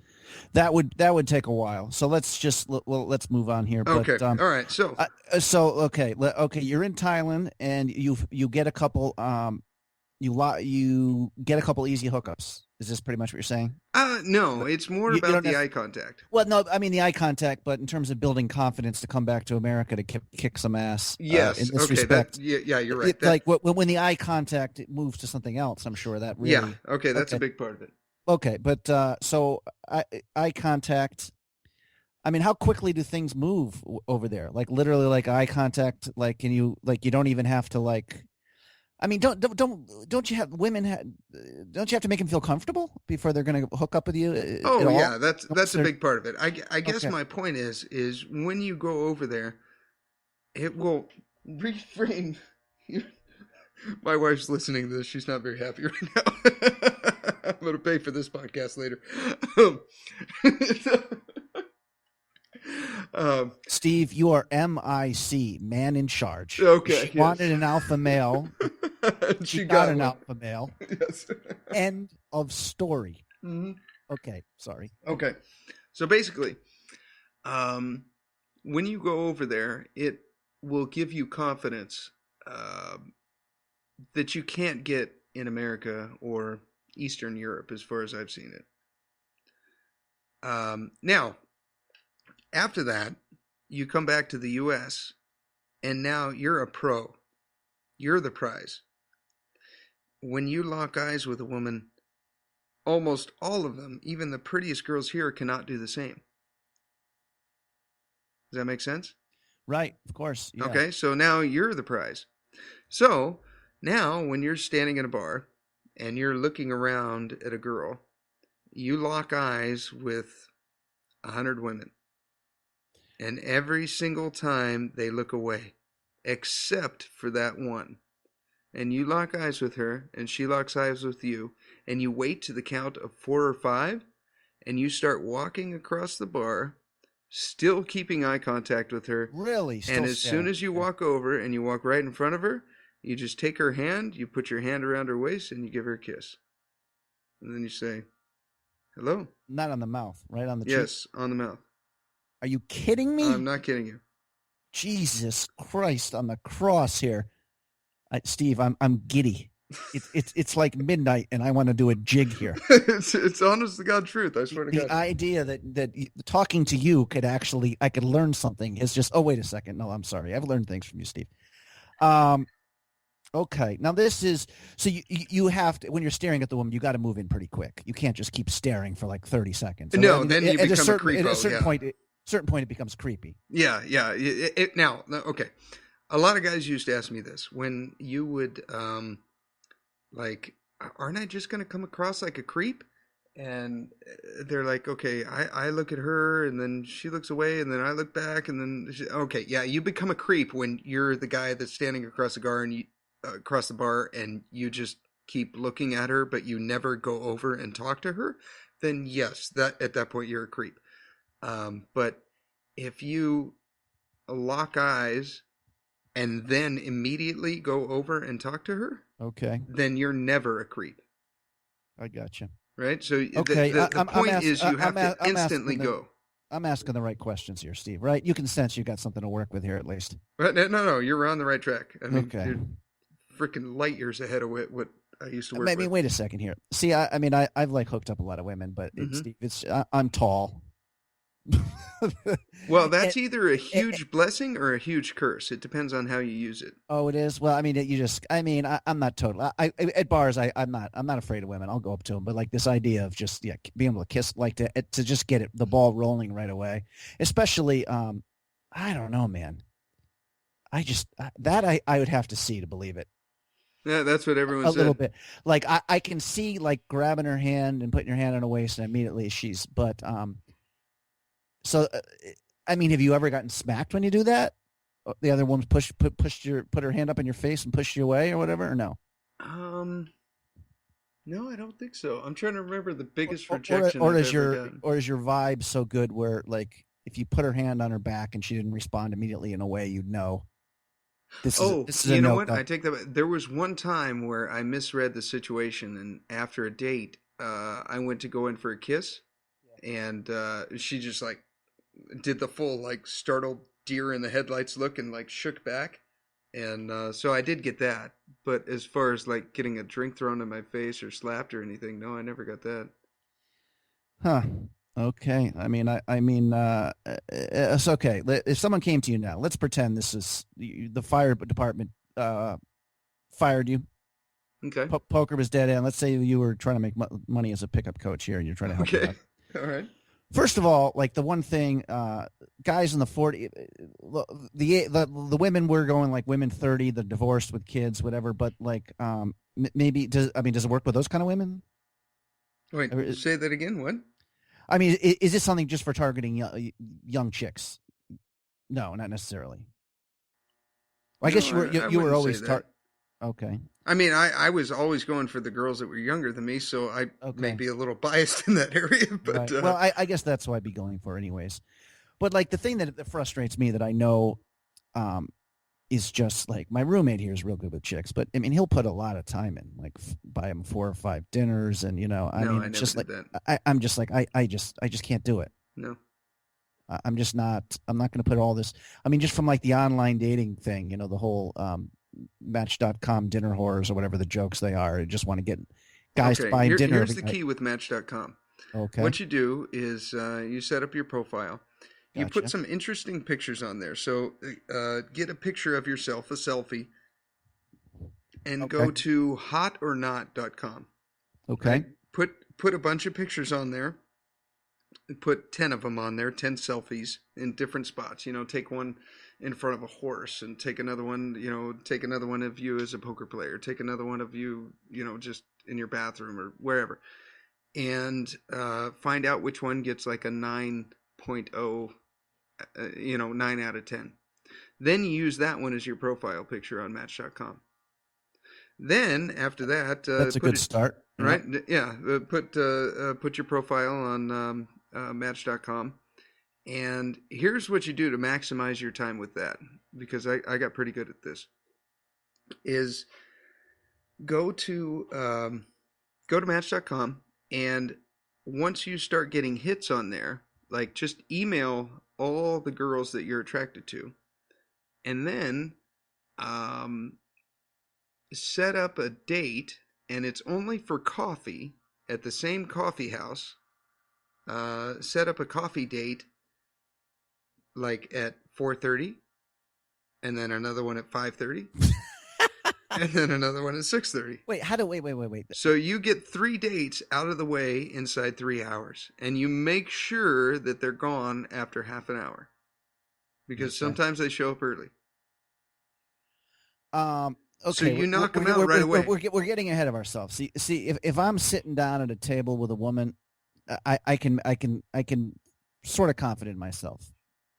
that would take a while. So let's move on here. Okay. But, all right. So okay. You're in Thailand and you get a couple you get a couple easy hookups. Is this pretty much what you're saying? No, it's more about the eye contact. Well, no, I mean the eye contact, but in terms of building confidence to come back to America to kick some ass. Yes. In this respect. Yeah, you're right. Like when the eye contact moves to something else, I'm sure that really. Yeah. Okay, that's a big part of it. Okay, but so eye contact. I mean, how quickly do things move over there? Like literally, like eye contact. Like you don't even have to like. I mean, don't you have women? Don't you have to make them feel comfortable before they're going to hook up with you? Oh at yeah, all? that's a big part of it. I guess Okay. my point is when you go over there, it will reframe. You, my wife's listening to this. She's not very happy right now. I'm going to pay for this podcast later. Steve, you are MIC, man in charge. Okay. She wanted an alpha male. She got an alpha male. Yes. End of story. Mm-hmm. Okay, sorry. Okay. So basically, when you go over there, it will give you confidence that you can't get in America or Eastern Europe, as far as I've seen it. Now, after that, you come back to the U.S., and now you're a pro. You're the prize. When you lock eyes with a woman, almost all of them, even the prettiest girls here, cannot do the same. Does that make sense? Right, of course. Yeah. Okay, so now you're the prize. So now when you're standing in a bar and you're looking around at a girl, you lock eyes with 100 women. And every single time they look away, except for that one. And you lock eyes with her, and she locks eyes with you, and you wait to the count of 4 or 5, and you start walking across the bar, still keeping eye contact with her. Really? And as soon as you walk over and you walk right in front of her, you just take her hand, you put your hand around her waist, and you give her a kiss. And then you say, hello. Not on the mouth, right on the cheek? Yes, on the mouth. Are you kidding me? I'm not kidding you. Jesus Christ on the cross here. Steve, I'm giddy. It's like midnight, and I want to do a jig here. it's honest to God truth. I swear to God. The idea that talking to you I could learn something is just. Oh, wait a second. No, I'm sorry. I've learned things from you, Steve. Okay. Now this is so you have to, when you're staring at the woman, you got to move in pretty quick. You can't just keep staring for like 30 seconds. No, then you become a creepo. At a certain point, it becomes creepy. Yeah. Now, okay. A lot of guys used to ask me this when you would, like, aren't I just going to come across like a creep? And they're like, okay, I look at her and then she looks away and then I look back and then, okay, yeah, you become a creep when you're the guy that's standing across the bar and you just keep looking at her, but you never go over and talk to her. Then yes, that at that point you're a creep. But if you lock eyes and then immediately go over and talk to her, okay, then you're never a creep. I gotcha. Right? So okay, the point is you have to instantly go. I'm asking the right questions here, Steve, right? You can sense you got something to work with here at least. Right? No, you're on the right track. I mean, okay. You're freaking light years ahead of what I used to work with. Wait a second here. See, I've like hooked up a lot of women, but I'm tall. Well, that's either a huge blessing or a huge curse. It depends on how you use it. Oh, it is. Well, I mean, I'm not total. At bars, I'm not afraid of women. I'll go up to them, but like this idea of just being able to kiss, like to just get the ball rolling right away, especially I don't know, man. I would have to see to believe it. Yeah, that's what everyone said. A little bit. Like I can see like grabbing her hand and putting your hand on her waist, and immediately So, I mean, have you ever gotten smacked when you do that? The other woman put her hand up in your face and pushed you away or whatever, or no? No, I don't think so. I'm trying to remember the biggest rejection. Or is your vibe so good where like if you put her hand on her back and she didn't respond immediately in a way, you'd know. This is you know what? I take that back. There was one time where I misread the situation, and after a date, I went to go in for a kiss, and she just like did the full like startled deer in the headlights look and like shook back, and so I did get that. But as far as like getting a drink thrown in my face or slapped or anything, no, I never got that. Huh. Okay. I mean, it's okay. If someone came to you now, let's pretend this is the fire department fired you. Okay. Poker was dead end. Let's say you were trying to make money as a pickup coach here, and you're trying to help. Okay. All right. First of all, like the one thing, guys in the 40, the women were going like women 30, the divorced with kids, whatever. But like, maybe does it work with those kind of women? Wait, say that again. What? I mean, is this something just for targeting young chicks? No, not necessarily. Well, I guess you were always okay. I mean, I was always going for the girls that were younger than me, so I may be a little biased in that area. But right. Well, I guess that's what I'd be going for anyways. But like the thing that frustrates me that I know is just like my roommate here is real good with chicks, but I mean he'll put a lot of time in, like buy them 4 or 5 dinners, and I just like I'm just like I just can't do it. No. I'm not going to put all this. I mean, just from like the online dating thing, the whole Match.com dinner whores or whatever the jokes they are. I just want to get guys to buy dinner. Here's the key with Match.com. Okay. What you do is you set up your profile. You put some interesting pictures on there. So get a picture of yourself, a selfie, and go to hotornot.com. Okay. Right? Put a bunch of pictures on there. Put 10 of them on there, 10 selfies in different spots. Take one in front of a horse, and take another one, take another one of you as a poker player. Take another one of you, just in your bathroom or wherever. And find out which one gets like a 9.0, 9 out of 10. Then you use that one as your profile picture on Match.com. Then after that, that's a good start, right? Yeah, put your profile on Match.com, and here's what you do to maximize your time with that, because I got pretty good at this. Is go to Match.com, and once you start getting hits on there, like just email all the girls that you're attracted to, and then set up a date, and it's only for coffee at the same coffee house. Set up a coffee date like at 4:30, and then another one at 5:30, and then another one at 6:30. Wait. So you get 3 dates out of the way inside 3 hours, and you make sure that they're gone after half an hour, because sometimes they show up early. Okay, so you knock them out right away. We're getting ahead of ourselves. See, if I'm sitting down at a table with a woman, I can sort of confident in myself.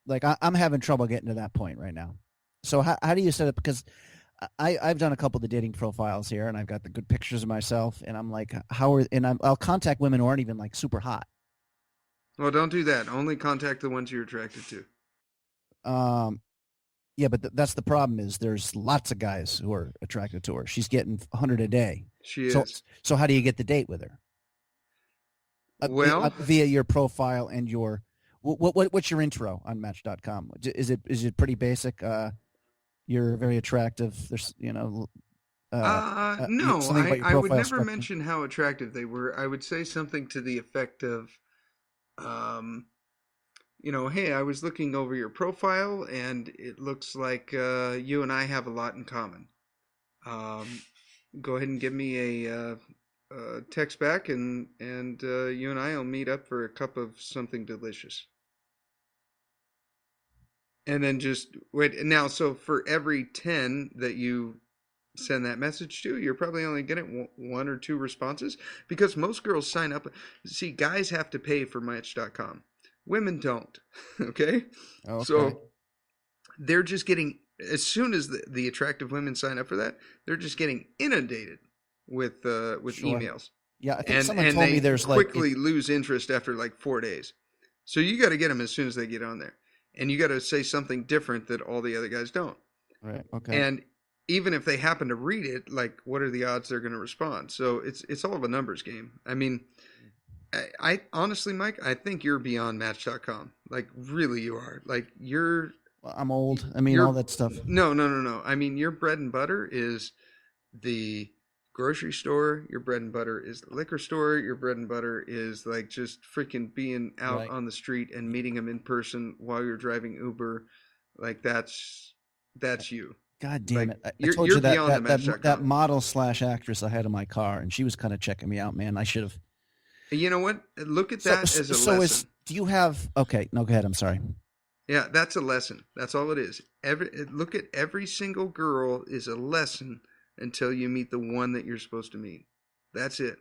Like I'm having trouble getting to that point right now. So how do you set it? Because I've done a couple of the dating profiles here, and I've got the good pictures of myself, and I'm like, I'll contact women who aren't even like super hot. Well, don't do that. Only contact the ones you're attracted to. Yeah, but that's the problem. Is there's lots of guys who are attracted to her. She's getting 100 a day. She is. So how do you get the date with her? Well, via your profile and your what's your intro on Match.com? Is it pretty basic? You're very attractive. There's no, I would never mention how attractive they were. I would say something to the effect of, hey, I was looking over your profile, and it looks like you and I have a lot in common. Go ahead and give me a text back, and you and I will meet up for a cup of something delicious. And then just wait. Now, so for every 10 that you send that message to, you're probably only getting 1 or 2 responses, because most girls sign up. See, guys have to pay for Match.com. Women don't. Okay? So they're just getting, as soon as the attractive women sign up for that, they're just getting inundated with emails. Yeah, I think someone told me there's quickly lose interest after like 4 days. So you got to get them as soon as they get on there, and you got to say something different that all the other guys don't. Right. Okay. And even if they happen to read it, like, what are the odds they're going to respond? So it's all of a numbers game. I mean, I honestly, Mike, I think you're beyond Match.com. Like, really, you are. Like, you're. Well, I'm old. I mean, all that stuff. No. I mean, your bread and butter is the grocery store. Your bread and butter is the liquor store. Your bread and butter is like just freaking being out on the street and meeting them in person while you're driving Uber. Like, that's you. God damn it. I told you that model / actress I had in my car, and she was kind of checking me out, man. I should have. You know what? Look at that as a lesson. Do you have? Okay, no, go ahead. I'm sorry. Yeah, that's a lesson. That's all it is. Look at every single girl is a lesson until you meet the one that you're supposed to meet. That's it.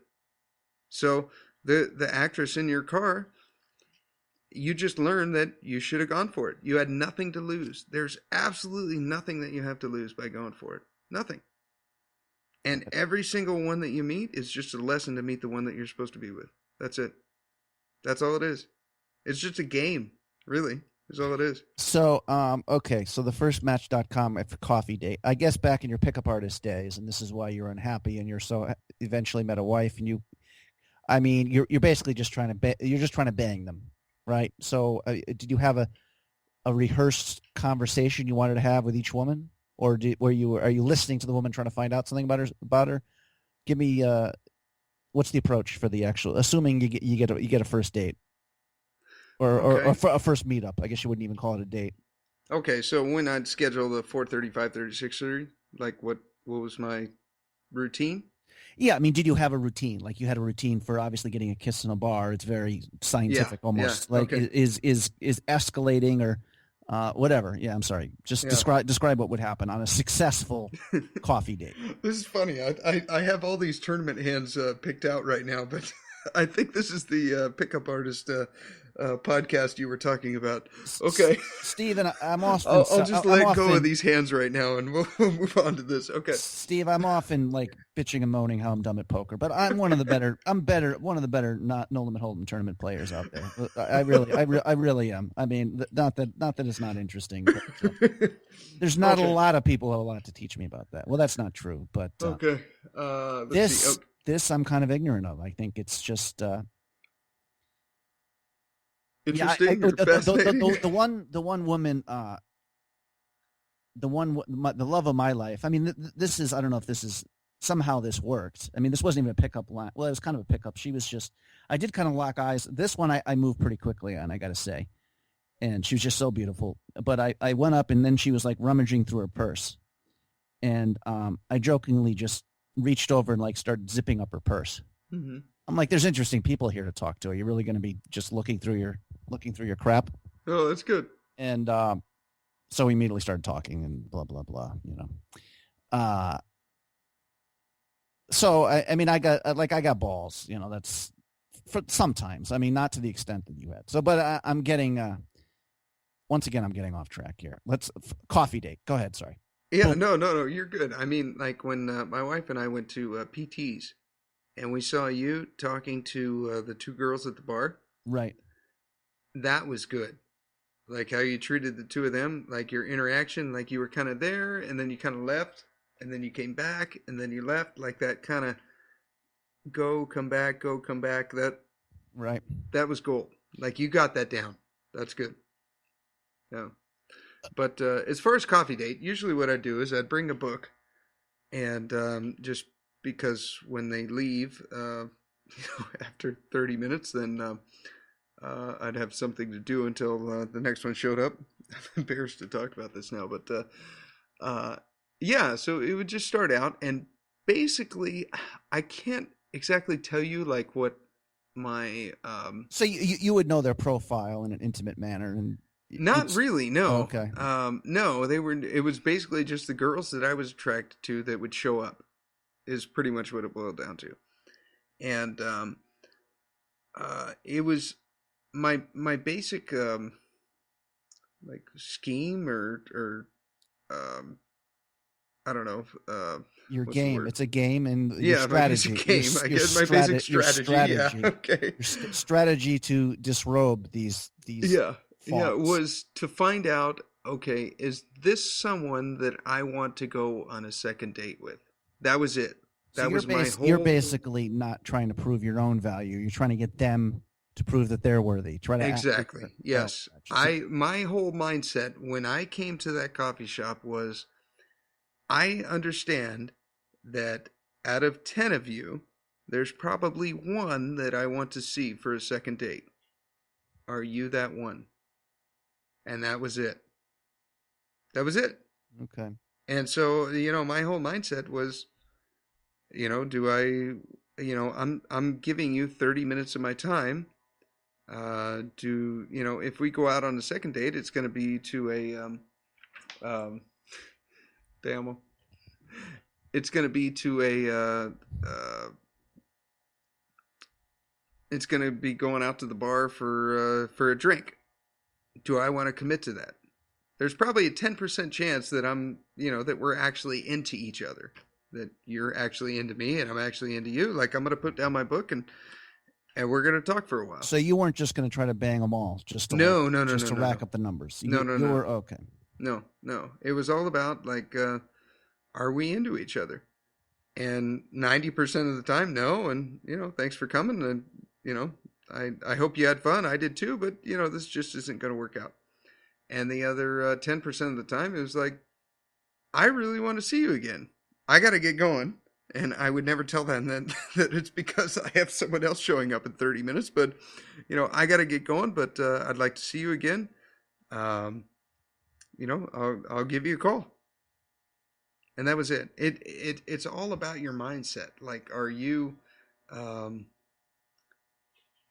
So the actress in your car, you just learned that you should have gone for it. You had nothing to lose. There's absolutely nothing that you have to lose by going for it. Nothing. And every single one that you meet is just a lesson to meet the one that you're supposed to be with. That's it. That's all it is. It's just a game, really. Is all it is. So, okay. So the first Match.com for coffee date. I guess back in your pickup artist days, and this is why you're unhappy, and you're so eventually met a wife, and you're basically just trying to bang them, right? So, did you have a rehearsed conversation you wanted to have with each woman, or are you listening to the woman trying to find out something about her? Give me what's the approach for the actual? Assuming you get a first date. Or a first meetup. I guess you wouldn't even call it a date. Okay, so when I'd schedule the 4:30, 5:30, 6:30, like what was my routine? Yeah, I mean, did you have a routine? Like you had a routine for obviously getting a kiss in a bar. It's very scientific, almost. Yeah, like okay. is escalating or whatever. Yeah, I'm sorry. Just describe what would happen on a successful coffee date. This is funny. I have all these tournament hands picked out right now, but I think this is the pickup artist podcast you were talking about. Okay, Steve, I'm off. I'll just let go of these hands right now, and we'll move on to this. Okay, Steve, I'm often like bitching and moaning how I'm dumb at poker, but I'm one of the better. One of the better not no limit hold'em tournament players out there. I really am. I mean, not that it's not interesting. But, there's not a lot of people who have a lot to teach me about that. Well, that's not true, but okay. This I'm kind of ignorant of. I think it's just. Interesting. The one woman, the love of my life. I mean, this is. I don't know if this is somehow this worked. I mean, this wasn't even a pickup line. Well, it was kind of a pickup. She was just. I did kind of lock eyes. This one I moved pretty quickly on. I got to say, and she was just so beautiful. But I went up and then she was like rummaging through her purse, and I jokingly just reached over and like started zipping up her purse. Mm-hmm. I'm like, there's interesting people here to talk to. Are you really going to be just looking through your crap? Oh, that's good. And so we immediately started talking and blah blah blah. So I mean, I got balls. That's for sometimes. I mean, not to the extent that you had. So, but I'm getting once again, I'm getting off track here. Coffee date. Go ahead. Sorry. Yeah, no, you're good. I mean, like when my wife and I went to PT's. And we saw you talking to the two girls at the bar. Right. That was good. Like how you treated the two of them, like your interaction, like you were kind of there and then you kind of left and then you came back and then you left, like that kind of come back. Right. That was gold. Like you got that down. That's good. Yeah. But as far as coffee date, usually what I do is I'd bring a book and just because when they leave, after 30 minutes, then I'd have something to do until the next one showed up. I'm embarrassed to talk about this now, but yeah, so it would just start out, and basically, I can't exactly tell you like what my So you would know their profile in an intimate manner, and not really, no. Oh, okay. No, they were. It was basically just the girls that I was attracted to that would show up. Is pretty much what it boiled down to. And it was my basic like scheme or I don't know. Your game. It's a game, and your strategy. My basic game. I guess my basic strategy. Yeah. Okay. Your strategy to disrobe these. Yeah. Yeah. It was to find out. Okay, is this someone that I want to go on a second date with? That was it. That was my whole. You're basically not trying to prove your own value. You're trying to get them to prove that they're worthy. Exactly. Yes. My whole mindset when I came to that coffee shop was, I understand that out of 10 of you, there's probably one that I want to see for a second date. Are you that one? And that was it. That was it. Okay. And so, my whole mindset was, I'm giving you 30 minutes of my time. If we go out on the second date, it's going to be to damn, it's going to be to it's going to be going out to the bar for a drink. Do I want to commit to that? There's probably a 10% chance that that we're actually into each other, that you're actually into me and I'm actually into you. Like, I'm going to put down my book and we're going to talk for a while. So you weren't just going to try to bang them all, just to no, rack up the numbers. No. You were okay. No. It was all about like, are we into each other? And 90% of the time, no. And thanks for coming. And I hope you had fun. I did too. But this just isn't going to work out. And the other 10% of the time, it was like, I really want to see you again. I got to get going. And I would never tell them that it's because I have someone else showing up in 30 minutes. But, I got to get going. But I'd like to see you again. I'll give you a call. And that was it. It's all about your mindset. Like, are you...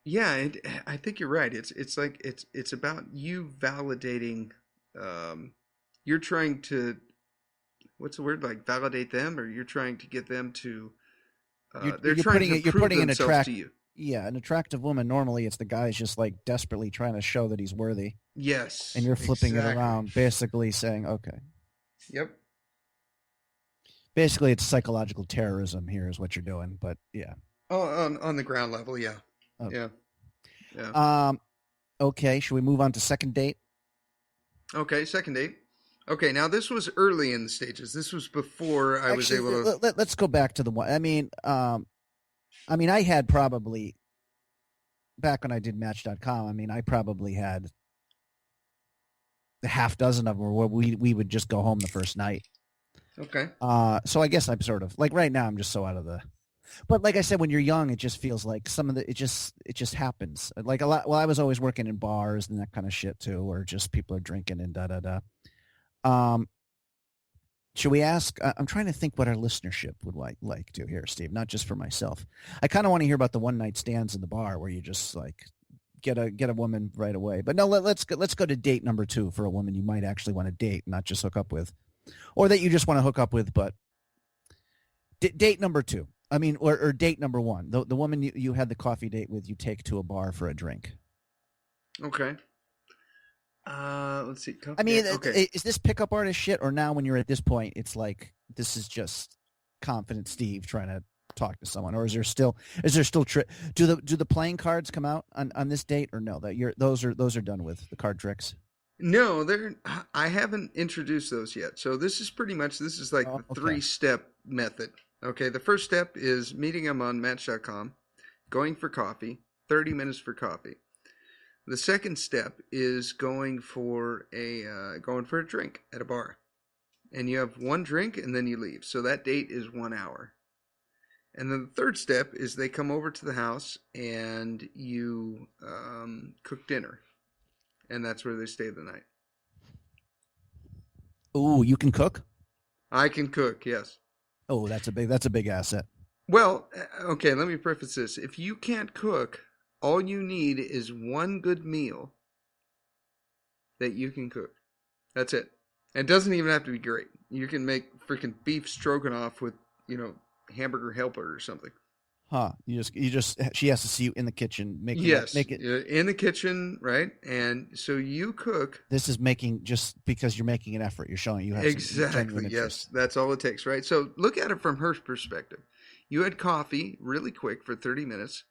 Yeah, I think you're right. It's about you validating. You're trying to, what's the word, like validate them, or you're trying to get them to. They're trying to prove themselves to you. Yeah, an attractive woman. Normally, it's the guy's just like desperately trying to show that he's worthy. Yes, and you're flipping it around, basically saying, "Okay." Yep. Basically, it's psychological terrorism. Here is what you're doing, but yeah. Oh, on the ground level, yeah. Okay. Yeah. Okay, should we move on to second date? Okay, second date. Okay, now this was early in the stages. This was before I was able to... Let's go back to the one. I mean, I had probably, back when I did Match.com, I probably had a half dozen of them where we would just go home the first night. Okay. So I guess I'm sort of, like right now I'm just so out of the... But like I said, when you're young, it just feels like it just happens. Like a lot. Well, I was always working in bars and that kind of shit too, or just people are drinking and da. Should we ask? I'm trying to think what our listenership would like to hear, Steve. Not just for myself. I kind of want to hear about the one night stands in the bar where you just like get a woman right away. But no, let's go to date number 2 for a woman you might actually want to date, not just hook up with, or that you just want to hook up with. But date number 2. Or date number 1, the woman you had the coffee date with, you take to a bar for a drink. Okay. Let's see. Okay. Is this pickup artist shit, or now when you're at this point, it's like this is just confident Steve trying to talk to someone, or is there still do the playing cards come out on this date, or no? Those are done with the card tricks. No, I haven't introduced those yet. So this is like the 3-step method. Okay, the first step is meeting them on Match.com, going for coffee, 30 minutes for coffee. The second step is going for a drink at a bar. And you have one drink and then you leave. So that date is 1 hour. And then the third step is they come over to the house and you cook dinner. And that's where they stay the night. Ooh, you can cook? I can cook, yes. Oh, that's a big asset. Well, okay, let me preface this. If you can't cook, all you need is one good meal that you can cook. That's it. It doesn't even have to be great. You can make freaking beef stroganoff with, hamburger helper or something. Huh. She has to see you in the kitchen making it in the kitchen, right? And so you cook. This is making, just because you're making an effort, you're showing you have exactly. Yes, that's all it takes, right? So look at it from her perspective. You had coffee really quick for 30 minutes.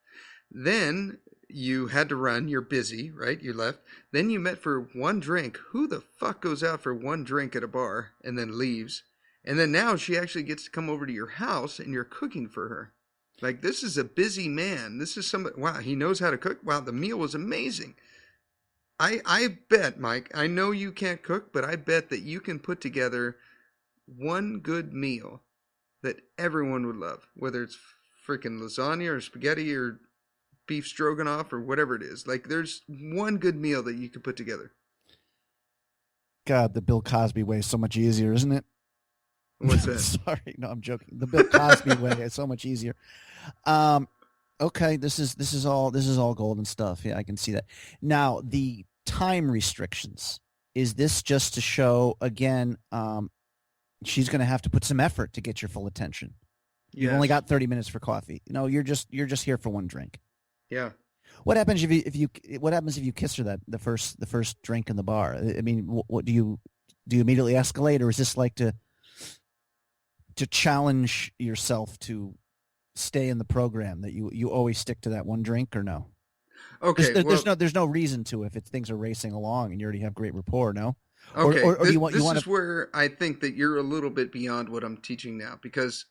Then you had to run. You're busy, right? You left. Then you met for one drink. Who the fuck goes out for one drink at a bar and then leaves? And then now she actually gets to come over to your house and you're cooking for her. Like, this is a busy man. This is somebody, wow, he knows how to cook. Wow, the meal was amazing. I bet, Mike, I know you can't cook, but I bet that you can put together one good meal that everyone would love, whether it's freaking lasagna or spaghetti or beef stroganoff or whatever it is. Like, there's one good meal that you could put together. God, the Bill Cosby way is so much easier, isn't it? What's that? Sorry, no, I'm joking. The Bill Cosby way is so much easier. Okay, this is all golden stuff. Yeah, I can see that. Now, the time restrictions. Is this just to show again? She's going to have to put some effort to get your full attention. You've only got 30 minutes for coffee. You're just here for one drink. Yeah. What happens if you kiss her the first drink in the bar? I mean, what do you immediately escalate, or is this like to challenge yourself to stay in the program that you always stick to that one drink, or no? Okay. There's no reason to if things are racing along and you already have great rapport. No. Okay. Or do you want? This is where I think that you're a little bit beyond what I'm teaching now, because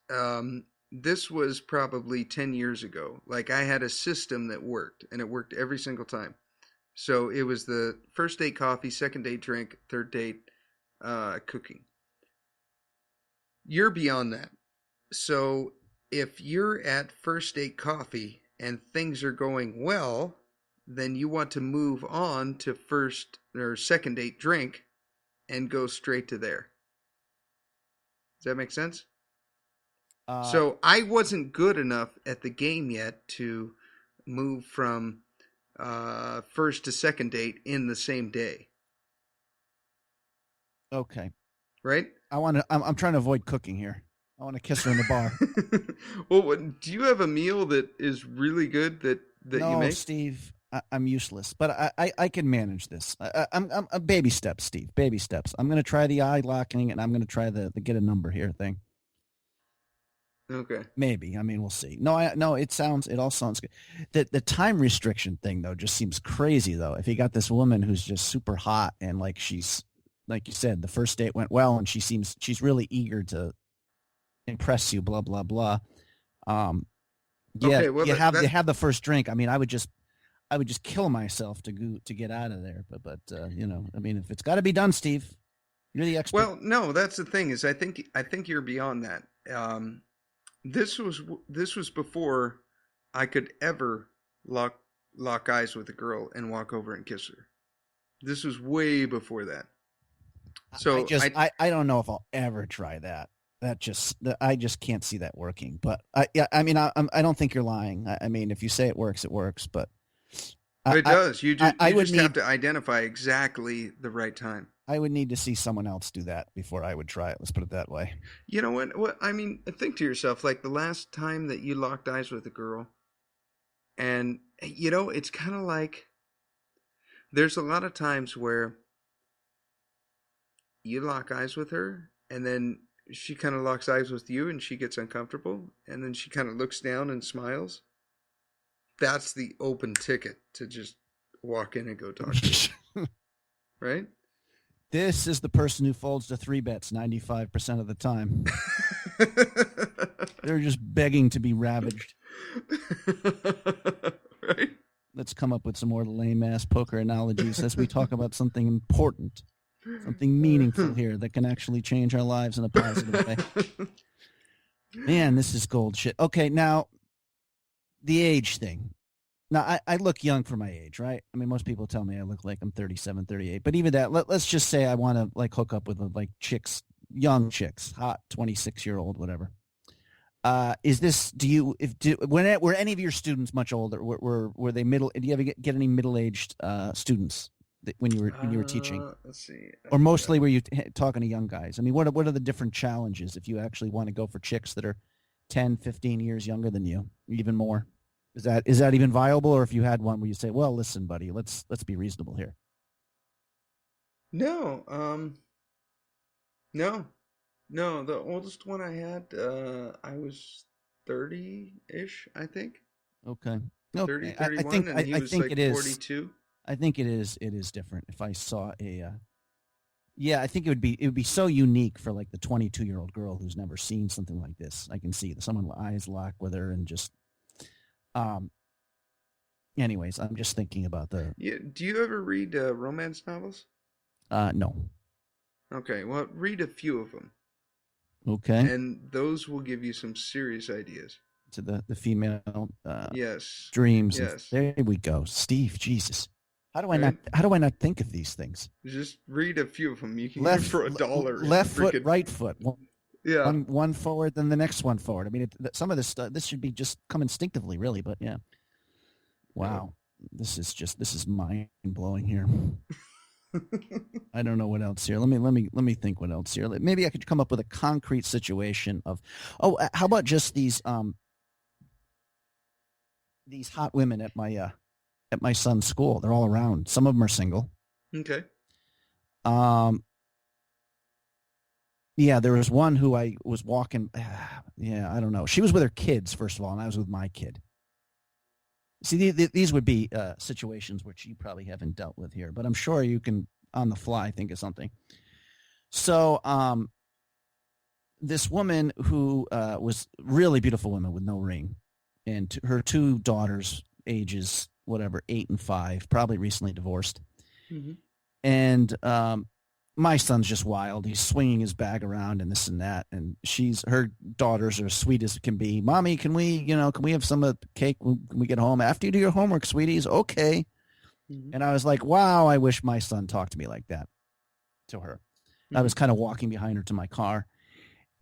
this was probably 10 years ago. Like, I had a system that worked, and it worked every single time. So it was the first date coffee, second date drink, third date cooking. You're beyond that. So if you're at first date coffee and things are going well, then you want to move on to first or second date drink and go straight to there. Does that make sense? So I wasn't good enough at the game yet to move from first to second date in the same day. Okay. Right? I'm trying to avoid cooking here. I want to kiss her in the bar. Well, do you have a meal that is really good that you make? No, Steve, I'm useless, but I can manage this. I'm baby steps, Steve. Baby steps. I'm going to try the eye locking, and I'm going to try the get a number here thing. Okay. Maybe. I mean, we'll see. No, it all sounds good. The time restriction thing though just seems crazy though. If you got this woman who's just super hot and like she's, like you said, the first date went well and she's really eager to impress you, blah blah blah. Okay, well, you have the first drink. I mean, I would just kill myself to get out of there. But I mean, if it's got to be done, Steve, you're the expert. Well, no, that's the thing is I think you're beyond that. This was before I could ever lock eyes with a girl and walk over and kiss her. This was way before that. So I don't know if I'll ever try that. I just can't see that working. But I don't think you're lying. I mean, if you say it works, it works. But it does. You just have to identify exactly the right time. I would need to see someone else do that before I would try it. Let's put it that way. You know what? I mean, think to yourself, like the last time that you locked eyes with a girl, and it's kind of like there's a lot of times where you lock eyes with her, and then she kind of locks eyes with you, and she gets uncomfortable, and then she kind of looks down and smiles. That's the open ticket to just walk in and go talk to her. Right? This is the person who folds to 3-bets 95% of the time. They're just begging to be ravaged. Right? Let's come up with some more lame-ass poker analogies as we talk about something important, something meaningful here that can actually change our lives in a positive way. Man, this is gold shit. Okay, now, the age thing. Now, I look young for my age, right? I mean, most people tell me I look like I'm 37, 38. But even that, let's just say I want to like hook up with like chicks, young chicks, hot 26-year-old, whatever. Is this? Were any of your students much older? Were they middle? Did you ever get any middle-aged students when you were teaching? Let's see. Or mostly were you talking to young guys? I mean, what are the different challenges if you actually want to go for chicks that are 10, 15 years younger than you, even more? Is that even viable, or if you had one where you say, "Well, listen, buddy, let's be reasonable here"? No, no. The oldest one I had, I was 30-ish, I think. Okay. 30, 31, and he was like 42. I think it is different. If I saw I think it would be so unique for like the 22-year-old girl who's never seen something like this. I can see someone eyes lock with her and just. Anyways, I'm just thinking about the. Yeah. Do you ever read romance novels? No. Okay. Well, read a few of them. Okay. And those will give you some serious ideas. To the female. Yes. Dreams. Yes. There we go, Steve. Jesus. How do I not think of these things? Just read a few of them. You can get for $1. Left foot, right foot. Yeah. one forward, then the next one forward. I mean, some of this stuff, this should be just come instinctively, really. But yeah, Yeah. wow, this is mind blowing here. I don't know what else here. Let me think what else here. Maybe I could come up with a concrete situation of, how about just these hot women at my son's school? They're all around. Some of them are single. Okay. Yeah, there was one who I was walking. Yeah, I don't know. She was with her kids, first of all, and I was with my kid. See, these would be situations which you probably haven't dealt with here, but I'm sure you can, on the fly, think of something. So, this woman who was really beautiful woman with no ring, and her two daughters, ages whatever, 8 and 5, probably recently divorced. Mm-hmm. And my son's just wild. He's swinging his bag around and this and that. And her daughters are as sweet as can be. Mommy, can we have some of the cake when we get home after you do your homework, sweeties? Okay. Mm-hmm. And I was like, wow, I wish my son talked to me like that to her. Mm-hmm. I was kind of walking behind her to my car,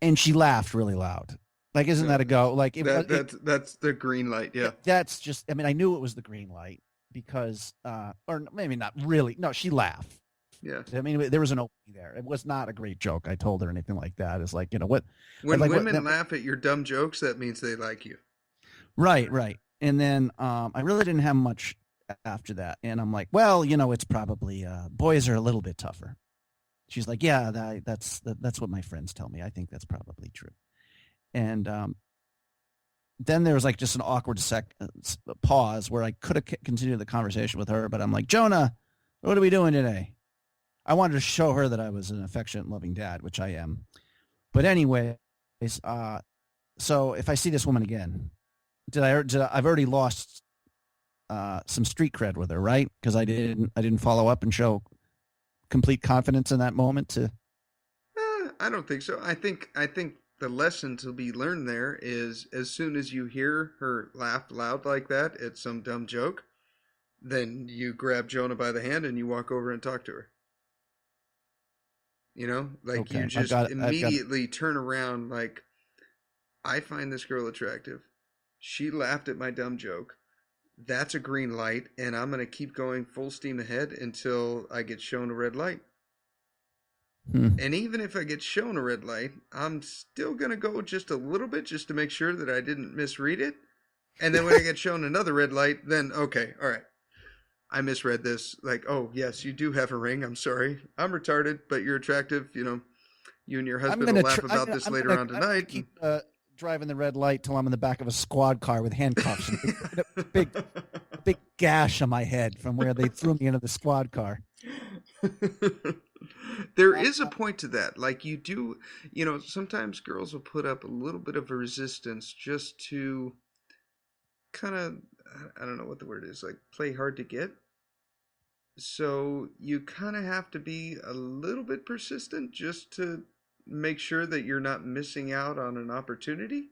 and she laughed really loud. Like, isn't that a go? Like, that's the green light. Yeah. That's just, I mean, I knew it was the green light because, or maybe not really. No, she laughed. Yeah. I mean, there was an opening there. It was not a great joke I told her or anything like that. It's like, what? When women laugh at your dumb jokes, that means they like you. Right. And then I really didn't have much after that. And I'm like, well, it's probably boys are a little bit tougher. She's like, yeah, that's what my friends tell me. I think that's probably true. And then there was like just an awkward pause where I could have continued the conversation with her, but I'm like, Jonah, what are we doing today? I wanted to show her that I was an affectionate, loving dad, which I am. But anyways, so if I see this woman again, I've already lost some street cred with her, right? Because I didn't follow up and show complete confidence in that moment. I don't think so. I think the lesson to be learned there is, as soon as you hear her laugh loud like that at some dumb joke, then you grab Jonah by the hand and you walk over and talk to her. Like, okay, you just immediately turn around like, I find this girl attractive. She laughed at my dumb joke. That's a green light, and I'm going to keep going full steam ahead until I get shown a red light. And even if I get shown a red light, I'm still going to go just a little bit just to make sure that I didn't misread it. And then when I get shown another red light, then, okay, all right. I misread this. Like, oh, yes, you do have a ring. I'm sorry. I'm retarded, but you're attractive. You and your husband will laugh about this later on tonight. I'm keep driving the red light till I'm in the back of a squad car with handcuffs and a big gash on my head from where they threw me into the squad car. There is a point to that. Like, you do, sometimes girls will put up a little bit of a resistance just to kind of, I don't know what the word is, like play hard to get. So you kind of have to be a little bit persistent just to make sure that you're not missing out on an opportunity.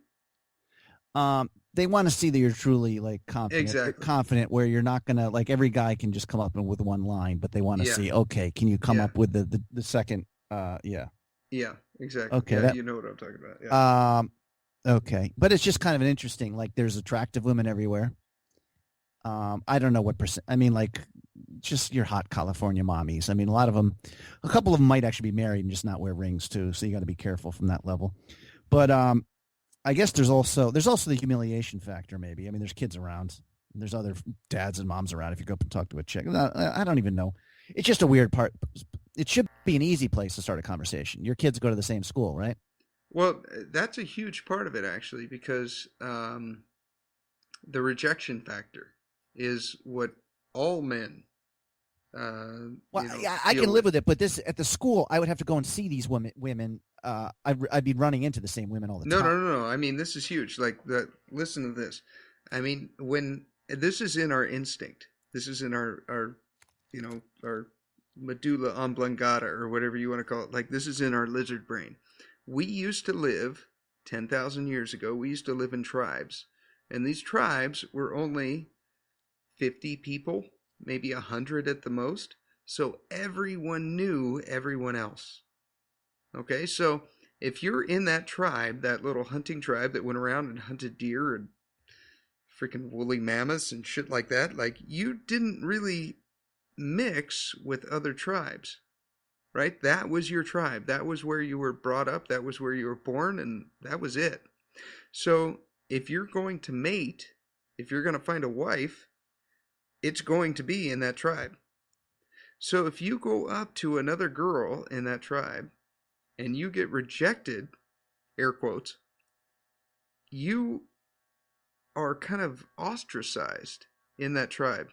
They want to see that you're truly like confident where you're not going to, like, every guy can just come up with one line, but they want to see, okay, can you come up with the second, yeah, exactly. Okay. Yeah, you know what I'm talking about. Yeah. Okay. But it's just kind of an interesting, like, there's attractive women everywhere. I don't know what percent. I mean, like, just your hot California mommies. I mean, a couple of them might actually be married and just not wear rings too. So you got to be careful from that level. But I guess there's also the humiliation factor. Maybe. I mean, there's kids around. There's other dads and moms around. If you go up and talk to a chick, I don't even know. It's just a weird part. It should be an easy place to start a conversation. Your kids go to the same school, right? Well, that's a huge part of it, actually, because the rejection factor is what all men. I can live with it, but this at the school, I would have to go and see these women. I'd be running into the same women all the time. No. I mean, this is huge. Like, listen to this. I mean, when this is in our instinct, this is in our medulla oblongata, or whatever you want to call it. Like, this is in our lizard brain. We used to live 10,000 years ago. We used to live in tribes, and these tribes were only 50 people, maybe 100 at the most. So everyone knew everyone else. Okay, so If you're in that tribe, that little hunting tribe that went around and hunted deer and freaking woolly mammoths and shit like that, like you didn't really mix with other tribes, right? That was your tribe. That was where you were brought up. That was where you were born, and that was it. So if you're going to mate, if you're going to find a wife, it's going to be in that tribe. So if you go up to another girl in that tribe and you get rejected, air quotes, you are kind of ostracized in that tribe.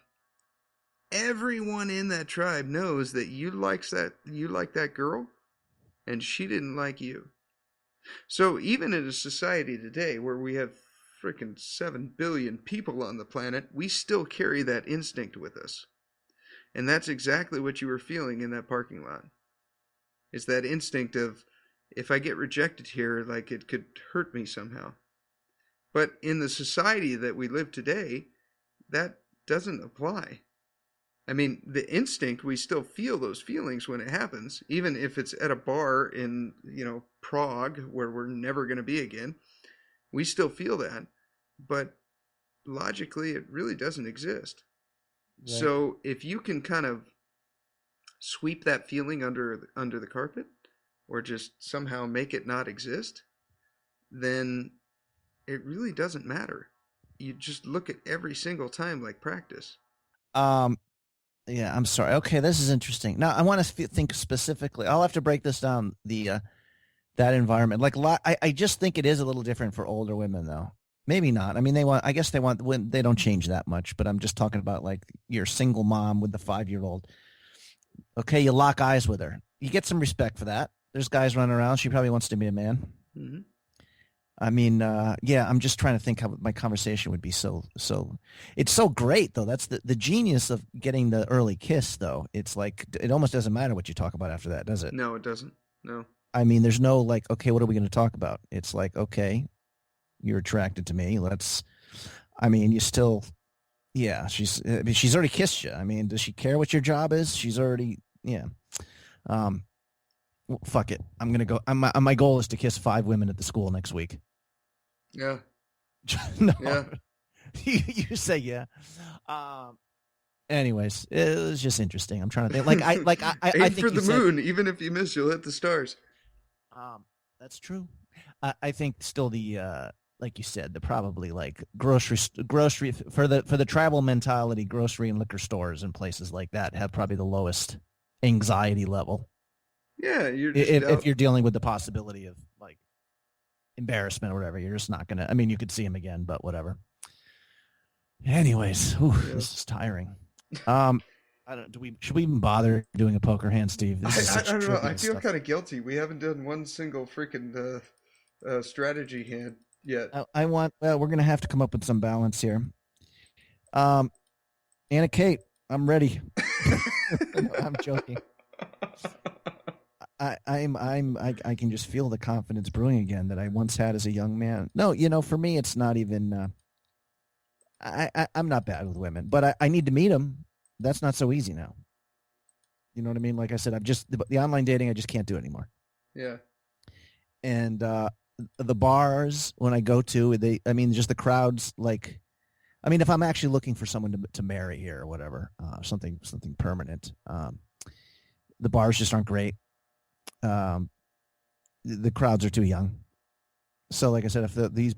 Everyone in that tribe knows that you like that girl and she didn't like you. So even in a society today where we have freaking 7 billion people on the planet, we still carry that instinct with us. And that's exactly what you were feeling in that parking lot. It's that instinct of, if I get rejected here, like it could hurt me somehow. But in the society that we live today, that doesn't apply. I mean, the instinct, we still feel those feelings when it happens, even if it's at a bar in, Prague, where we're never going to be again. We still feel that. But logically, it really doesn't exist. Right. So if you can kind of sweep that feeling under the carpet, or just somehow make it not exist, then it really doesn't matter. You just look at every single time like practice. Yeah, I'm sorry. Okay, this is interesting. Now I want to think specifically. I'll have to break this down. That environment, like I just think it is a little different for older women, though. Maybe not. I mean, I guess they don't change that much. But I'm just talking about like your single mom with the 5-year-old. Okay, you lock eyes with her. You get some respect for that. There's guys running around. She probably wants to be a man. Mm-hmm. I mean, yeah, I'm just trying to think how my conversation would be. So it's so great, though. That's the genius of getting the early kiss, though. It's like, it almost doesn't matter what you talk about after that, does it? No, it doesn't. No. I mean, there's no like, okay, what are we going to talk about? It's like, okay, you're attracted to me. You still, yeah, she's already kissed you. I mean, does she care what your job is? She's already, yeah. Well, fuck it. I'm going to go. My goal is to kiss 5 women at the school next week. Yeah. No. Yeah. You say yeah. Anyways, it was just interesting. I'm trying to think. I aim think for the moon. Even if you miss, you'll hit the stars. That's true. I think still the like you said, the probably like grocery for the tribal mentality, grocery and liquor stores and places like that have probably the lowest anxiety level. Yeah, if you're dealing with the possibility of like embarrassment or whatever, you're just not gonna. I mean, you could see him again, but whatever. Anyways, this is tiring. Should we even bother doing a poker hand, Steve? I don't know. I feel kind of guilty. We haven't done one single freaking strategy hand yet. We're gonna have to come up with some balance here. Anna Kate, I'm ready. I'm joking. I can just feel the confidence brewing again that I once had as a young man. No, for me, it's not even. I'm not bad with women, but I need to meet them. That's not so easy now. You know what I mean? Like I said, the online dating, I just can't do anymore. Yeah. And the bars when I go to, just the crowds. Like, I mean, if I'm actually looking for someone to marry here or whatever, something permanent, the bars just aren't great. The crowds are too young. So, like I said, if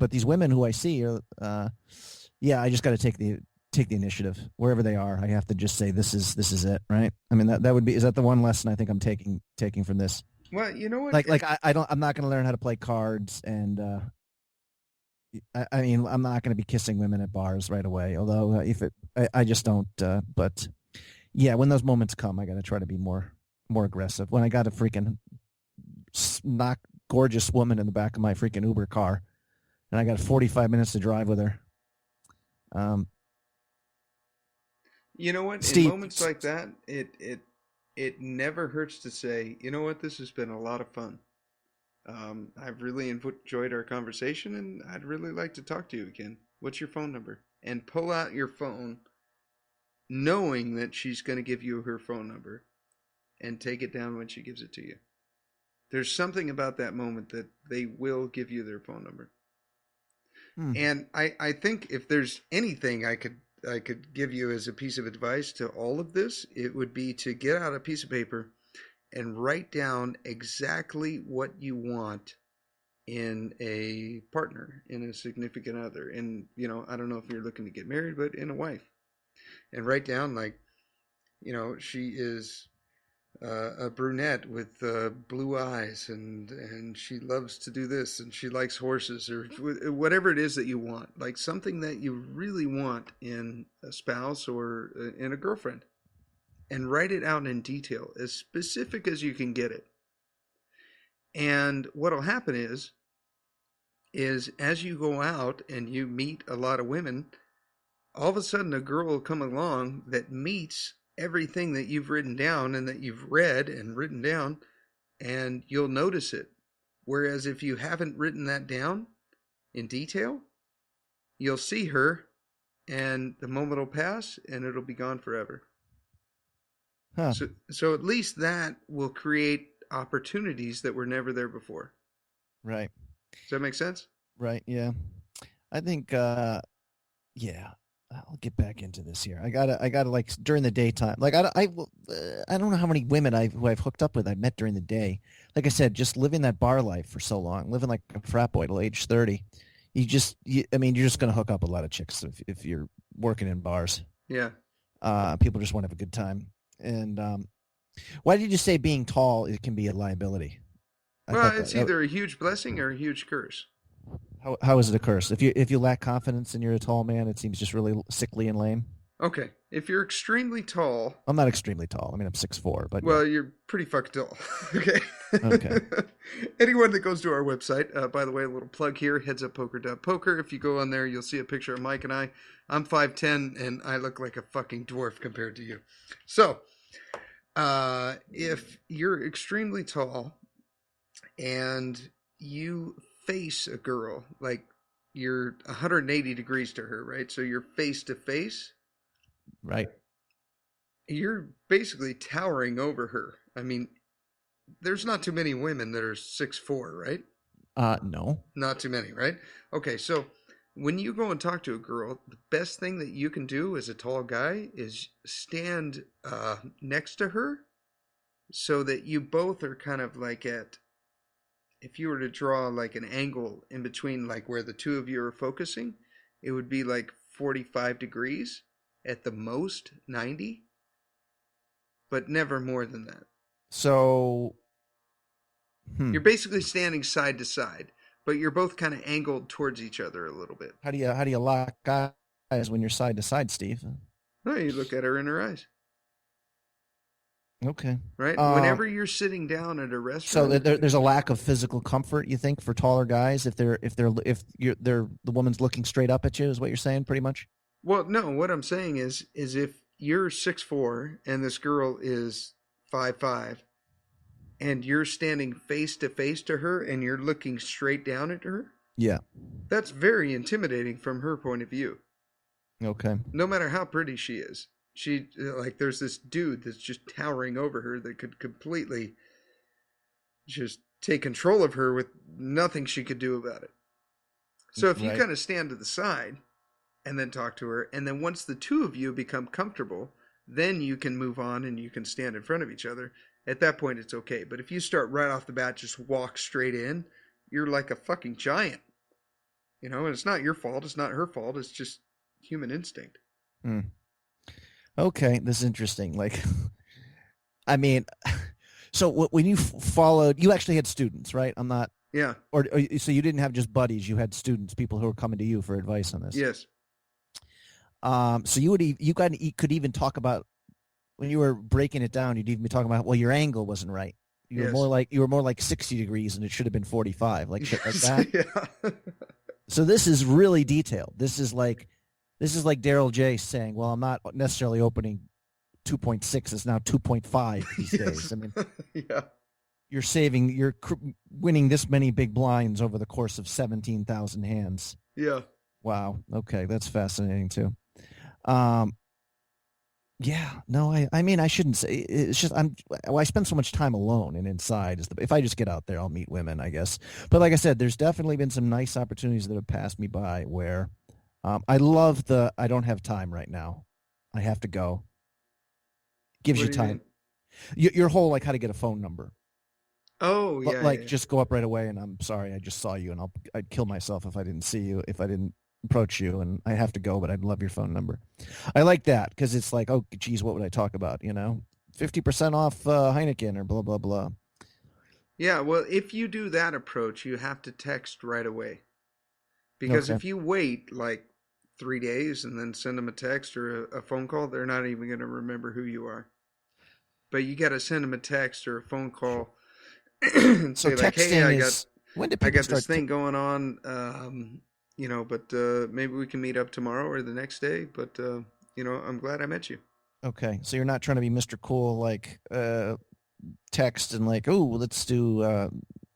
these women who I see are, I just got to take the initiative wherever they are. I have to just say this is it, right? I mean that would be, is that the one lesson I think I'm taking from this? Well, you know what? I'm not going to learn how to play cards, and I'm not going to be kissing women at bars right away. Although I just don't. But yeah, when those moments come, I got to try to be more aggressive. When I got a freaking knock gorgeous woman in the back of my freaking Uber car, and I got 45 minutes to drive with her. You know what? Steve, in moments like that, it never hurts to say, you know what, this has been a lot of fun. I've really enjoyed our conversation, and I'd really like to talk to you again. What's your phone number? And pull out your phone, knowing that she's going to give you her phone number, and take it down when she gives it to you. There's something about that moment that they will give you their phone number. And I think if there's anything I could give you as a piece of advice to all of this, it would be to get out a piece of paper and write down exactly what you want in a partner, in a significant other. And, I don't know if you're looking to get married, but in a wife. And write down, like, she is a brunette with blue eyes, and she loves to do this, and she likes horses, or whatever it is that you want, like something that you really want in a spouse or in a girlfriend, and write it out in detail, as specific as you can get it. And what'll happen is as you go out and you meet a lot of women, all of a sudden a girl will come along that meets everything that you've written down and that you've read and written down, and you'll notice it. Whereas if you haven't written that down in detail, you'll see her and the moment will pass and it'll be gone forever. Huh. So at least that will create opportunities that were never there before. Right. Does that make sense? Right. Yeah. I think, yeah. I'll get back into this here. I gotta like during the daytime. Like I don't know how many women who I've hooked up with I've met during the day. Like I said, just living that bar life for so long, living like a frat boy till age 30. You're just gonna hook up a lot of chicks if you're working in bars. Yeah. People just want to have a good time. And why did you say being tall it can be a liability? Well, it's either a huge blessing or a huge curse. How is it a curse? If you lack confidence and you're a tall man, it seems just really sickly and lame. Okay, if you're extremely tall, I'm not extremely tall. I mean, I'm 6'4", but well, you're pretty fucking tall. Okay. Okay. Anyone that goes to our website, by the way, a little plug here, HeadsUpPoker.Poker. If you go on there, you'll see a picture of Mike and I. I'm 5'10", and I look like a fucking dwarf compared to you. So, if you're extremely tall and you face a girl, like you're 180 degrees to her, right? So you're face to face. Right. You're basically towering over her. I mean, there's not too many women that are 6'4", right? No. Not too many, right? Okay, so when you go and talk to a girl, the best thing that you can do as a tall guy is stand next to her so that you both are kind of like at, if you were to draw like an angle in between like where the two of you are focusing, it would be like 45 degrees, at the most 90, but never more than that. So you're basically standing side to side, but you're both kind of angled towards each other a little bit. How do you lock eyes when you're side to side, Steve? No, you look at her in her eyes. Okay. Right? Whenever you're sitting down at a restaurant. So there's a lack of physical comfort, you think, for taller guys if the woman's looking straight up at you, is what you're saying, pretty much? Well, no, what I'm saying is if you're 6'4" and this girl is 5'5", and you're standing face to face to her and you're looking straight down at her. Yeah. That's very intimidating from her point of view. Okay. No matter how pretty she is. She, like, there's this dude that's just towering over her that could completely just take control of her with nothing she could do about it. So if you kind of stand to the side and then talk to her, and then once the two of you become comfortable, then you can move on and you can stand in front of each other. At that point, it's okay. But if you start right off the bat, just walk straight in, you're like a fucking giant. You know, and it's not your fault. It's not her fault. It's just human instinct. Okay, this is interesting. Like, I mean, so when you followed, you actually had students, right? I'm not. Yeah. Or so you didn't have just buddies. You had students, people who were coming to you for advice on this. Yes. So you could even talk about when you were breaking it down. You'd even be talking about, well, your angle wasn't right. You were more like 60 degrees, and it should have been 45, like shit like that. Yeah. So this is really detailed. This is like Daryl J saying, well, I'm not necessarily opening 2.6. It's now 2.5 these days. I mean, yeah. You're winning this many big blinds over the course of 17,000 hands. Yeah. Wow. Okay. That's fascinating too. Yeah, no, I mean, I shouldn't say. It's just I spend so much time alone and inside. If I just get out there, I'll meet women, I guess. But like I said, there's definitely been some nice opportunities that have passed me by where I love the I don't have time right now. I have to go. Gives What you do you time. mean? Your whole like how to get a phone number. Oh, yeah, Like yeah. just go up right away and I'm sorry, I just saw you and I'd kill myself if I didn't see you, if I didn't approach you and I have to go, but I'd love your phone number. I like that because it's like, oh, geez, what would I talk about? 50% off Heineken or blah, blah, blah. Yeah, well, if you do that approach, you have to text right away. Because Okay. if you wait like 3 days and then send them a text or a phone call, they're not even going to remember who you are. But you got to send them a text or a phone call and So say like, "Hey, texting is when do I people got this start? thing going on, but maybe we can meet up tomorrow or the next day. But I'm glad I met you." Okay. So you're not trying to be Mr. Cool, like text and like, oh, let's do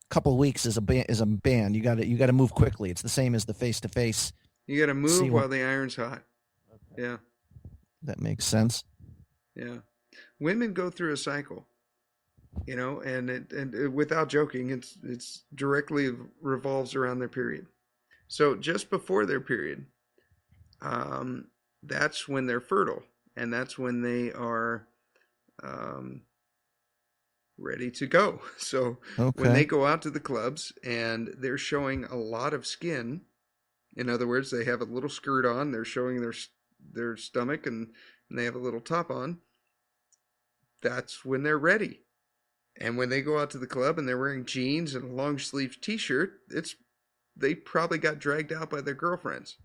couple of weeks as a band. You got to move quickly. It's the same as the face to face. You got to See move what while the iron's hot. Yeah, that makes sense. yeah. Women go through a cycle, without joking, it's directly revolves around their period. So just before their period, um, that's when they're fertile, and that's when they are um, ready to go. So when Okay. they go out to the clubs and they're showing a lot of skin, in other words, they have a little skirt on, they're showing their stomach, and they have a little top on. That's when they're ready. And when they go out to the club and they're wearing jeans and a long sleeve T-shirt, it's they probably got dragged out by their girlfriends.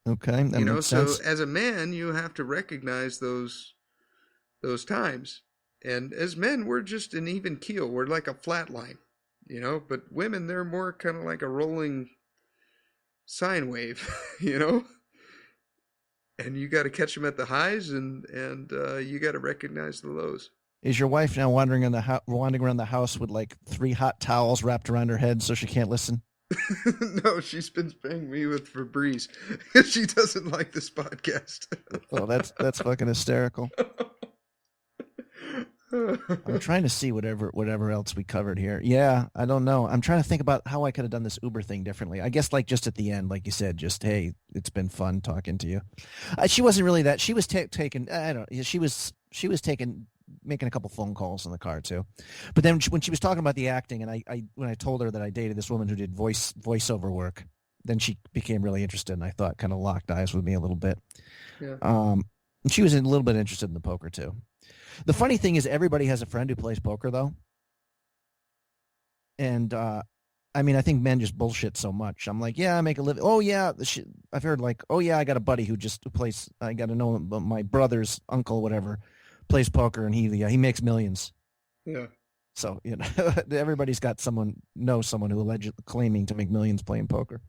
Okay, that makes So sense. as a man, you have to recognize those times. And as men, we're just an even keel. We're like a flat line, But women, they're more kind of like a rolling sine wave, you know. And you got to catch them at the highs, and you got to recognize the lows. Is your wife now wandering around the house with like 3 hot towels wrapped around her head so she can't listen? No, she's been spraying me with Febreze. She doesn't like this podcast. Oh, that's fucking hysterical. I'm trying to see whatever else we covered here. Yeah, I don't know. I'm trying to think about how I could have done this Uber thing differently. I guess like just at the end, like you said, just hey, it's been fun talking to you. She wasn't really that. She was taking. I don't. She was taking making a couple phone calls in the car too. But then when she was talking about the acting, and I when I told her that I dated this woman who did voiceover work, then she became really interested, and I thought kind of locked eyes with me a little bit. Yeah. And she was a little bit interested in the poker too. The funny thing is, everybody has a friend who plays poker, though, and I mean, I think men just bullshit so much. I'm like, yeah, I make a living. Oh yeah, I've heard like, oh yeah, I got a buddy who just plays. I got to know my brother's uncle, whatever, plays poker, and he makes millions. Yeah. So everybody's got someone who allegedly claiming to make millions playing poker.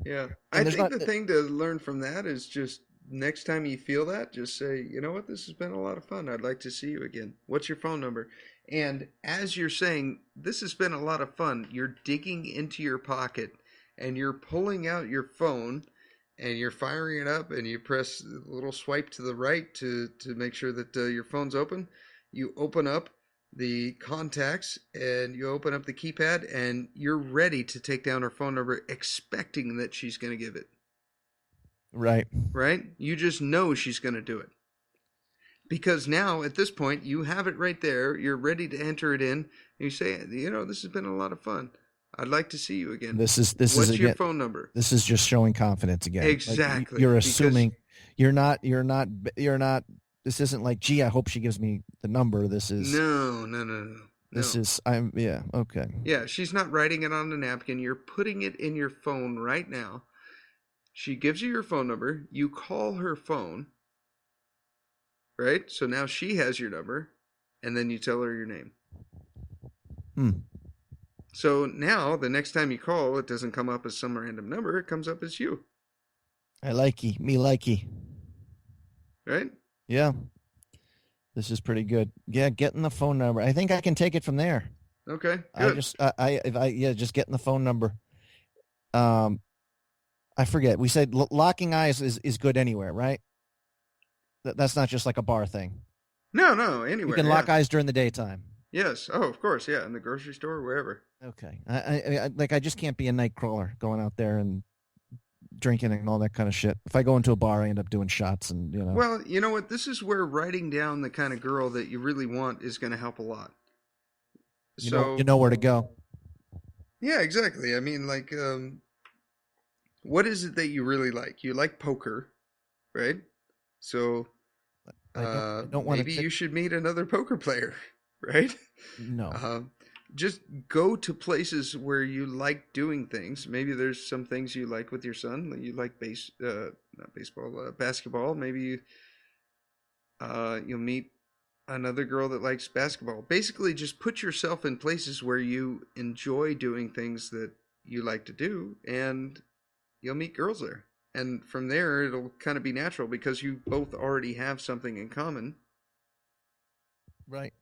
Yeah. I And there's think not the thing to learn from that is just next time you feel that, just say, you know what, this has been a lot of fun. I'd like to see you again. What's your phone number? And as you're saying, this has been a lot of fun, you're digging into your pocket and you're pulling out your phone and you're firing it up and you press a little swipe to the right to make sure that your phone's open. You open up the contacts and you open up the keypad and you're ready to take down her phone number expecting that she's going to give it. right. Right? You just know she's going to do it. Because now at this point you have it right there, you're ready to enter it in, and you say, this has been a lot of fun. I'd like to see you again. This is What's your again. phone number? This is just showing confidence again. Like Exactly. you're Because assuming you're not. This isn't like, gee, I hope she gives me the number. no, no, no, no. This No. is I'm yeah okay. Yeah, she's not writing it on a napkin. You're putting it in your phone right now. She gives you your phone number. You call her phone, right? So now she has your number, and then you tell her your name. Hmm. So now the next time you call, it doesn't come up as some random number. It comes up as you, I likey me likey. right? Yeah, this is pretty good. Yeah, getting the phone number. I think I can take it from there. Okay, I good. just if I yeah just getting the phone number. Um, I forget. We said locking eyes is good anywhere, right? That's not just like a bar thing. No, You anywhere. can Yeah. lock eyes during the daytime. Yes. Oh, of course. Yeah, in the grocery store, wherever. Okay. I just can't be a night crawler going out there and drinking and all that kind of shit. If I go into a bar, I end up doing shots and Well, you know what? This is where writing down the kind of girl that you really want is going to help a lot. you So, know where to go. yeah, exactly. I mean, like, what is it that you really like? You like poker, right? So, I don't want maybe to. you should meet another poker player, right? No. Just go to places where you like doing things. Maybe there's some things you like with your son. You like not baseball, basketball. Maybe you'll meet another girl that likes basketball. Basically, just put yourself in places where you enjoy doing things that you like to do, and you'll meet girls there. And from there, it'll kind of be natural because you both already have something in common. Right.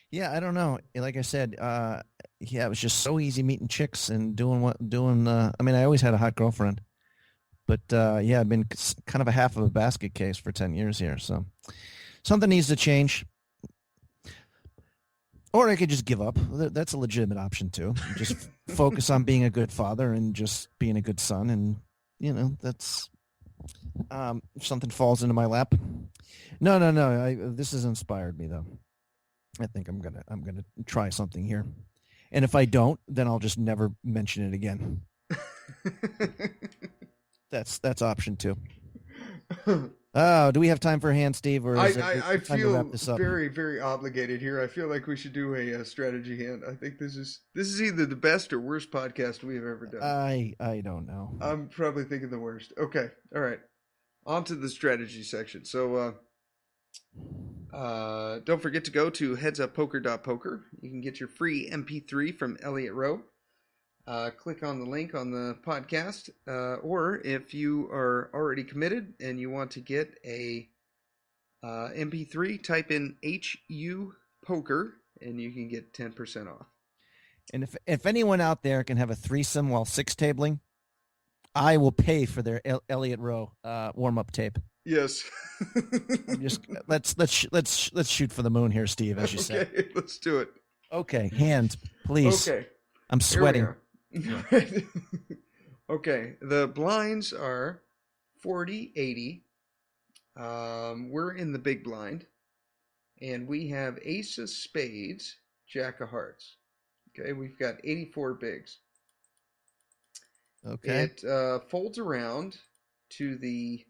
Yeah, I don't know. Like I said, yeah, it was just so easy meeting chicks and doing. I mean, I always had a hot girlfriend, but yeah, I've been kind of a half of a basket case for 10 years here. So something needs to change. Or I could just give up. That's a legitimate option too. Just focus on being a good father and just being a good son, and that's if something falls into my lap. No. This has inspired me though. I think I'm gonna try something here, and if I don't, then I'll just never mention it again. That's option 2. Oh, do we have time for a hand, Steve, or is it I time to feel wrap this up? very, very obligated here. I feel like we should do a strategy hand. I think this is either the best or worst podcast we have ever done. I don't know. I'm probably thinking the worst. Okay, all right. On to the strategy section. So don't forget to go to HeadsUpPoker.Poker. You can get your free MP3 from Elliot Rowe. Click on the link on the podcast, or if you are already committed and you want to get a MP3, type in HU Poker, and you can get 10% off. And if anyone out there can have a threesome while six tabling, I will pay for their Elliot Rowe warm up tape. Yes. Let's shoot for the moon here, Steve. As you said. Okay, let's do it. Okay, hand, please. Okay, I'm sweating. Right. Okay, the blinds are 40, 80. We're in the big blind, and we have ace of spades, jack of hearts. Okay, we've got 84 bigs. Okay. It folds around to the,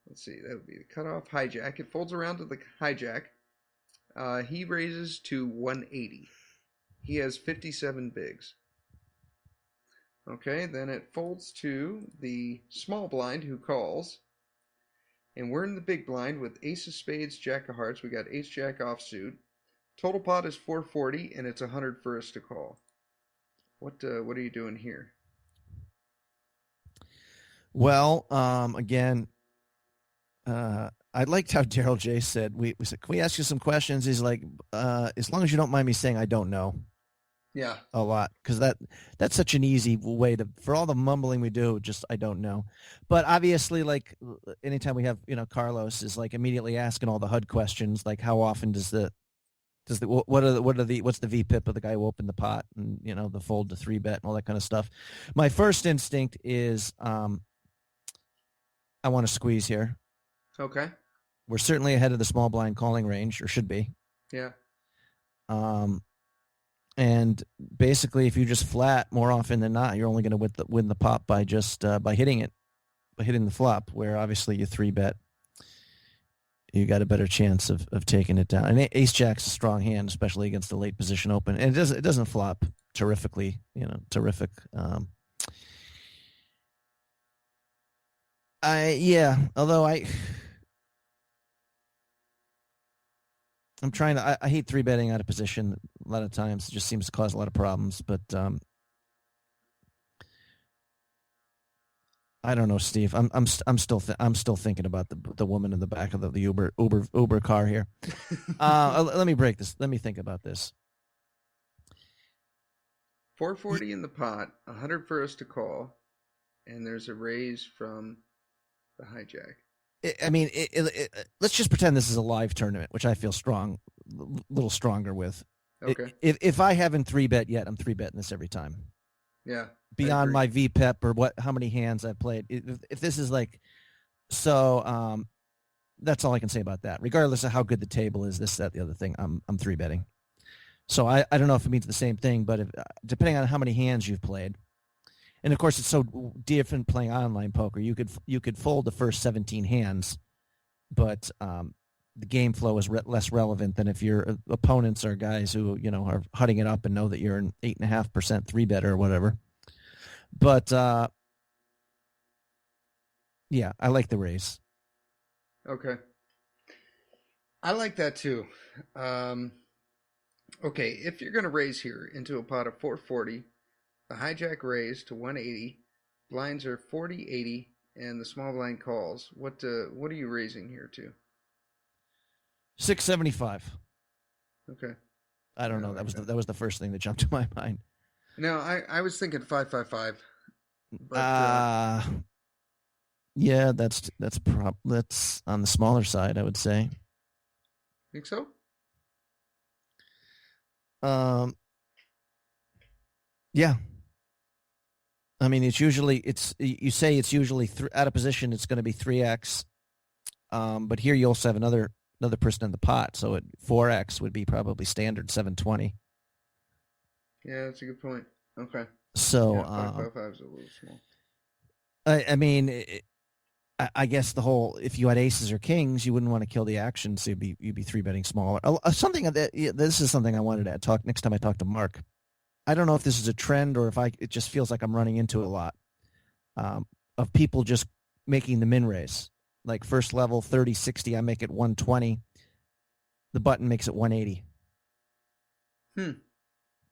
let's see, that would be the cutoff hijack. It folds around to the hijack. He raises to 180. He has 57 bigs. Okay, then it folds to the small blind who calls. And we're in the big blind with ace of spades, jack of hearts. We got ace jack offsuit. Total pot is 440, and it's 100 for us to call. What are you doing here? Well, again, I liked how Daryl J said, we said, can we ask you some questions? He's like, as long as you don't mind me saying I don't know. Yeah. A lot, because that's such an easy way to, for all the mumbling we do, just I don't know. But obviously, like anytime we have, Carlos is like immediately asking all the HUD questions, like how often what's the VPIP of the guy who opened the pot, and the fold to 3-bet and all that kind of stuff. My first instinct is I want to squeeze here. Okay. We're certainly ahead of the small blind calling range, or should be. Yeah. And basically, if you just flat more often than not, you're only going to win the pot by just by hitting the flop. Where obviously you 3-bet, you got a better chance of taking it down. And ace jack's a strong hand, especially against the late position open, and it doesn't flop terrifically. Terrific. Although I'm trying to. I hate 3-betting out of position a lot of times. It just seems to cause a lot of problems. But I don't know, Steve. I'm still thinking about the woman in the back of the Uber car here. Let me break this. Let me think about this. 440 in the pot, 100 for us to call, and there's a raise from the hijack. Let's just pretend this is a live tournament, which I feel little stronger with. Okay. If I haven't 3-bet yet, I'm 3-betting this every time. Yeah. Beyond my VPEP or how many hands I've played. If this is like, so that's all I can say about that. Regardless of how good the table is, this, that, the other thing, I'm 3-betting. So I don't know if it means the same thing, but depending on how many hands you've played, and of course it's so different playing online poker. You could fold the first 17 hands, but the game flow is less relevant than if your opponents are guys who are hutting it up and know that you're an 8.5% 3-better or whatever. But yeah, I like the raise. Okay. I like that too. Okay, if you're going to raise here into a pot of 440, the hijack raise to 180, blinds are 40, 80, and the small blind calls. What are you raising here to? 675. Okay. I don't know. That was the first thing that jumped to my mind. No, I was thinking 555. But yeah, that's on the smaller side, I would say. Think so? Yeah. I mean, you say it's usually out of position. It's going to be 3x. But here you also have another person in the pot, so 4x would be probably standard 720. Yeah, that's a good point. Okay. So 555 is a little small. I mean, I guess if you had aces or kings, you wouldn't want to kill the action, so you'd be 3-betting smaller. This is something I wanted to talk next time I talk to Mark. I don't know if this is a trend or if it just feels like I'm running into a lot of people just making the min raise. Like first level 30, 60, I make it 120. The button makes it 180.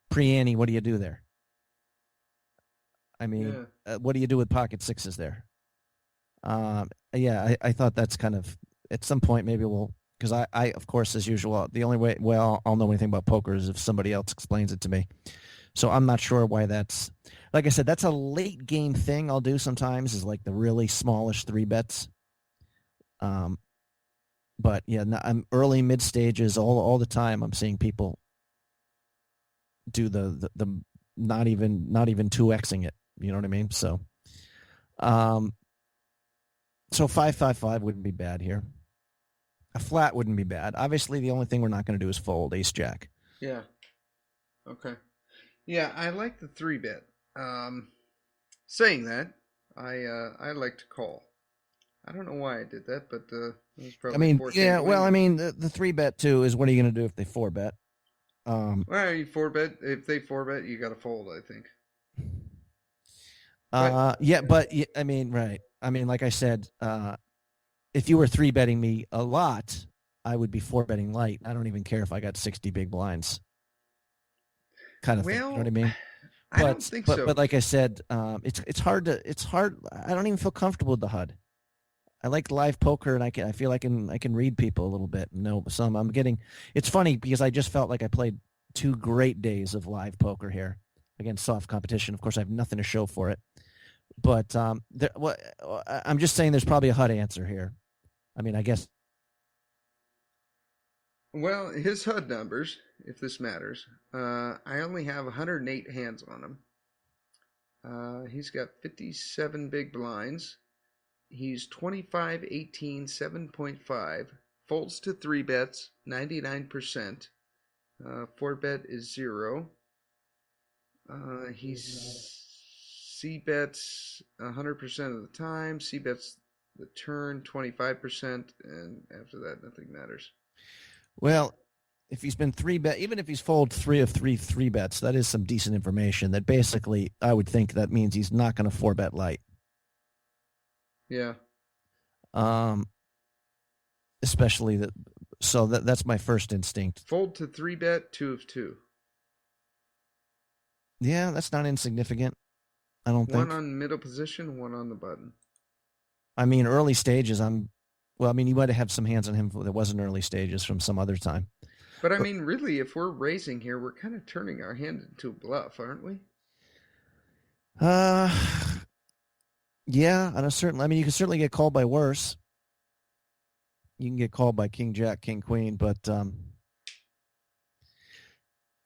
Pre-ante, what do you do there? I mean, what do you do with pocket sixes there? I thought that's kind of, at some point maybe because I, of course, as usual, the only way, I'll know anything about poker is if somebody else explains it to me. So I'm not sure why that's, like I said, that's a late game thing I'll do sometimes, is like the really smallish 3-bets. But yeah, I'm early, mid stages, all the time. I'm seeing people do the not even 2xing it. You know what I mean? So, so 555 wouldn't be bad here. A flat wouldn't be bad. Obviously, the only thing we're not going to do is fold ace jack. Yeah. Okay. Yeah, I like the 3-bet. Saying that, I like to call. I don't know why I did that, but it was probably. I mean, yeah. Well, I mean, the 3-bet too is what are you going to do if they 4-bet? Well, you 4-bet. If they 4-bet, you got to fold, I think. But I mean, right. I mean, like I said, if you were 3-betting me a lot, I would be 4-betting light. I don't even care if I got 60 big blinds. Kind of thing, you know what I mean? I don't think so. But like I said, it's hard. I don't even feel comfortable with the HUD. I like live poker, and I feel I can read people a little bit. No, some I'm getting. It's funny because I just felt like I played 2 great days of live poker here against soft competition. Of course, I have nothing to show for it, but I'm just saying there's probably a HUD answer here. I mean, I guess. Well, his HUD numbers, if this matters, I only have 108 hands on him. He's got 57 big blinds. He's 25, 18, 7.5. Folds to 3-bets, 99%. 4-bet is 0. He's C-bets 100% of the time. C-bets the turn 25%, and after that, nothing matters. Well, if he's been 3-bet, even if he's fold 3 of 3-bets, that is some decent information. That basically, I would think that means he's not going to 4-bet light. Yeah. Especially that. So that's my first instinct. Fold to 3-bet 2 of 2. Yeah, that's not insignificant. I don't think. One on middle position, one on the button. I mean, early stages. Well, I mean, you might have some hands on him that wasn't early stages from some other time. But I mean, really, if we're raising here, we're kind of turning our hand into a bluff, aren't we? Yeah, on a certain. I mean, you can certainly get called by worse. you can get called by King Jack, King Queen, but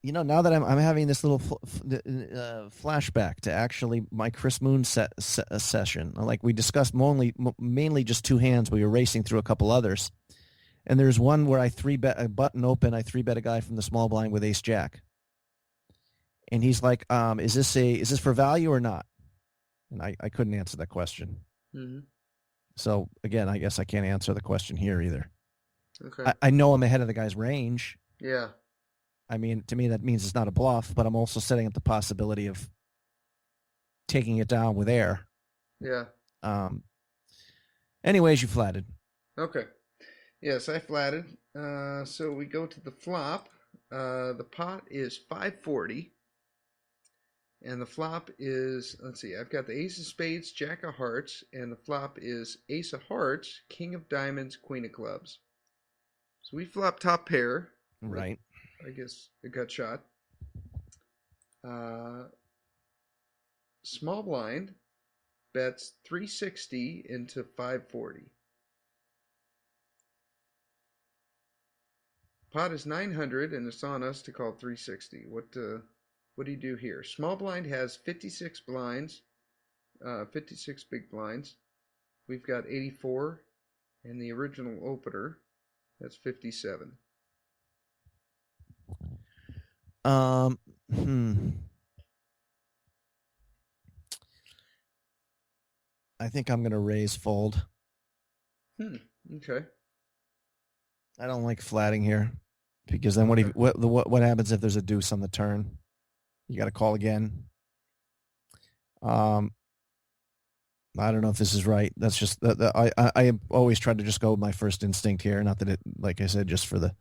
now that I'm having this little flashback to actually my Chris Moon session, like we discussed, mainly just two hands. We were racing through a couple others, and there's one where I 3-bet a button open. I 3-bet a guy from the small blind with Ace Jack, and he's like, "Is this for value or not?" And I couldn't answer that question. Mm-hmm. So again, I guess I can't answer the question here either. Okay. I know I'm ahead of the guy's range. Yeah. I mean, to me, that means it's not a bluff, but I'm also setting up the possibility of taking it down with air. Yeah. Anyways, you flatted. Okay. Yes, I flatted. So we go to the flop. The pot is 540. And the flop is, let's see, I've got the ace of spades, jack of hearts, and the flop is ace of hearts, king of diamonds, queen of clubs. So we flop top pair. Right. I guess it got shot. Small blind bets 360 into 540. Pot is 900 and it's on us to call 360. What do you do here? Small blind has 56 blinds, 56 big blinds. We've got 84 and the original opener, that's 57. I think I'm going to raise fold. Okay. I don't like flatting here because then what happens if there's a deuce on the turn? You got to call again. I don't know if this is right. That's just I always try to just go with my first instinct here. Not that it, like I said, just for the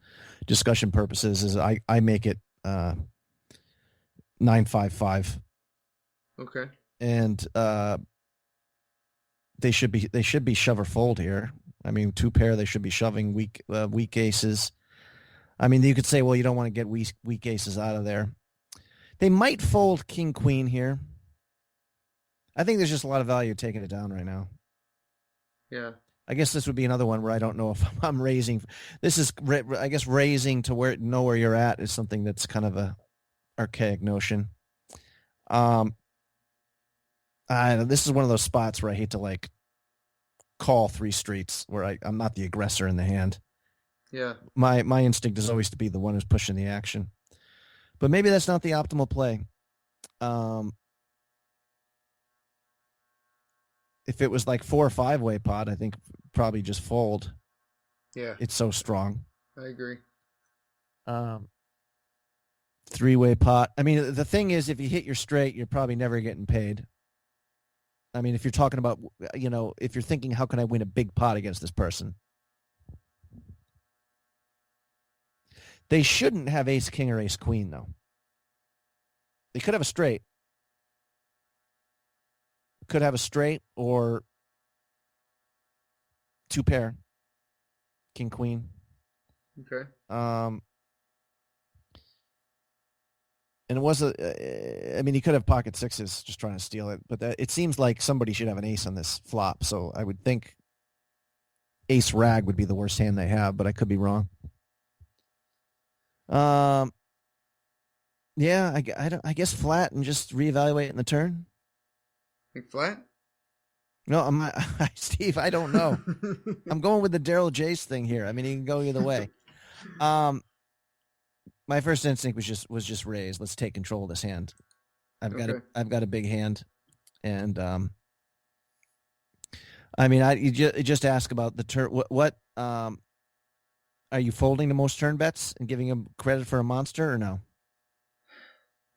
discussion purposes, is I make it 955. Okay. And they should be shove or fold here. I mean, two pair, they should be shoving weak aces. I mean, you could say, well, you don't want to get weak aces out of there. They might fold king queen here. I think there's just a lot of value taking it down right now. Yeah. I guess this would be another one where I don't know if I'm raising. This is, I guess, raising to know where you're at is something that's kind of a archaic notion. This is one of those spots where I hate to like call three streets where I'm not the aggressor in the hand. Yeah. My instinct is always to be the one who's pushing the action. But maybe that's not the optimal play. If it was like 4 or 5-way pot, I think probably just fold. Yeah. It's so strong. I agree. 3-way pot. I mean, the thing is, if you hit your straight, you're probably never getting paid. I mean, if you're talking about, if you're thinking, how can I win a big pot against this person? They shouldn't have ace king or ace queen, though. They could have a straight. Could have a straight or two pair. King, queen. Okay. And it was he could have pocket sixes just trying to steal it, but it seems like somebody should have an ace on this flop. So I would think ace rag would be the worst hand they have, but I could be wrong. Yeah, I guess flat and just reevaluate in the turn. Think flat? No, I'm not, Steve. I don't know. I'm going with the Daryl Jace thing here. I mean, he can go either way. My first instinct was just raise. Let's take control of this hand. I've got a big hand, and I mean, you just ask about the turn. What are you folding the most turn bets and giving him credit for a monster or no?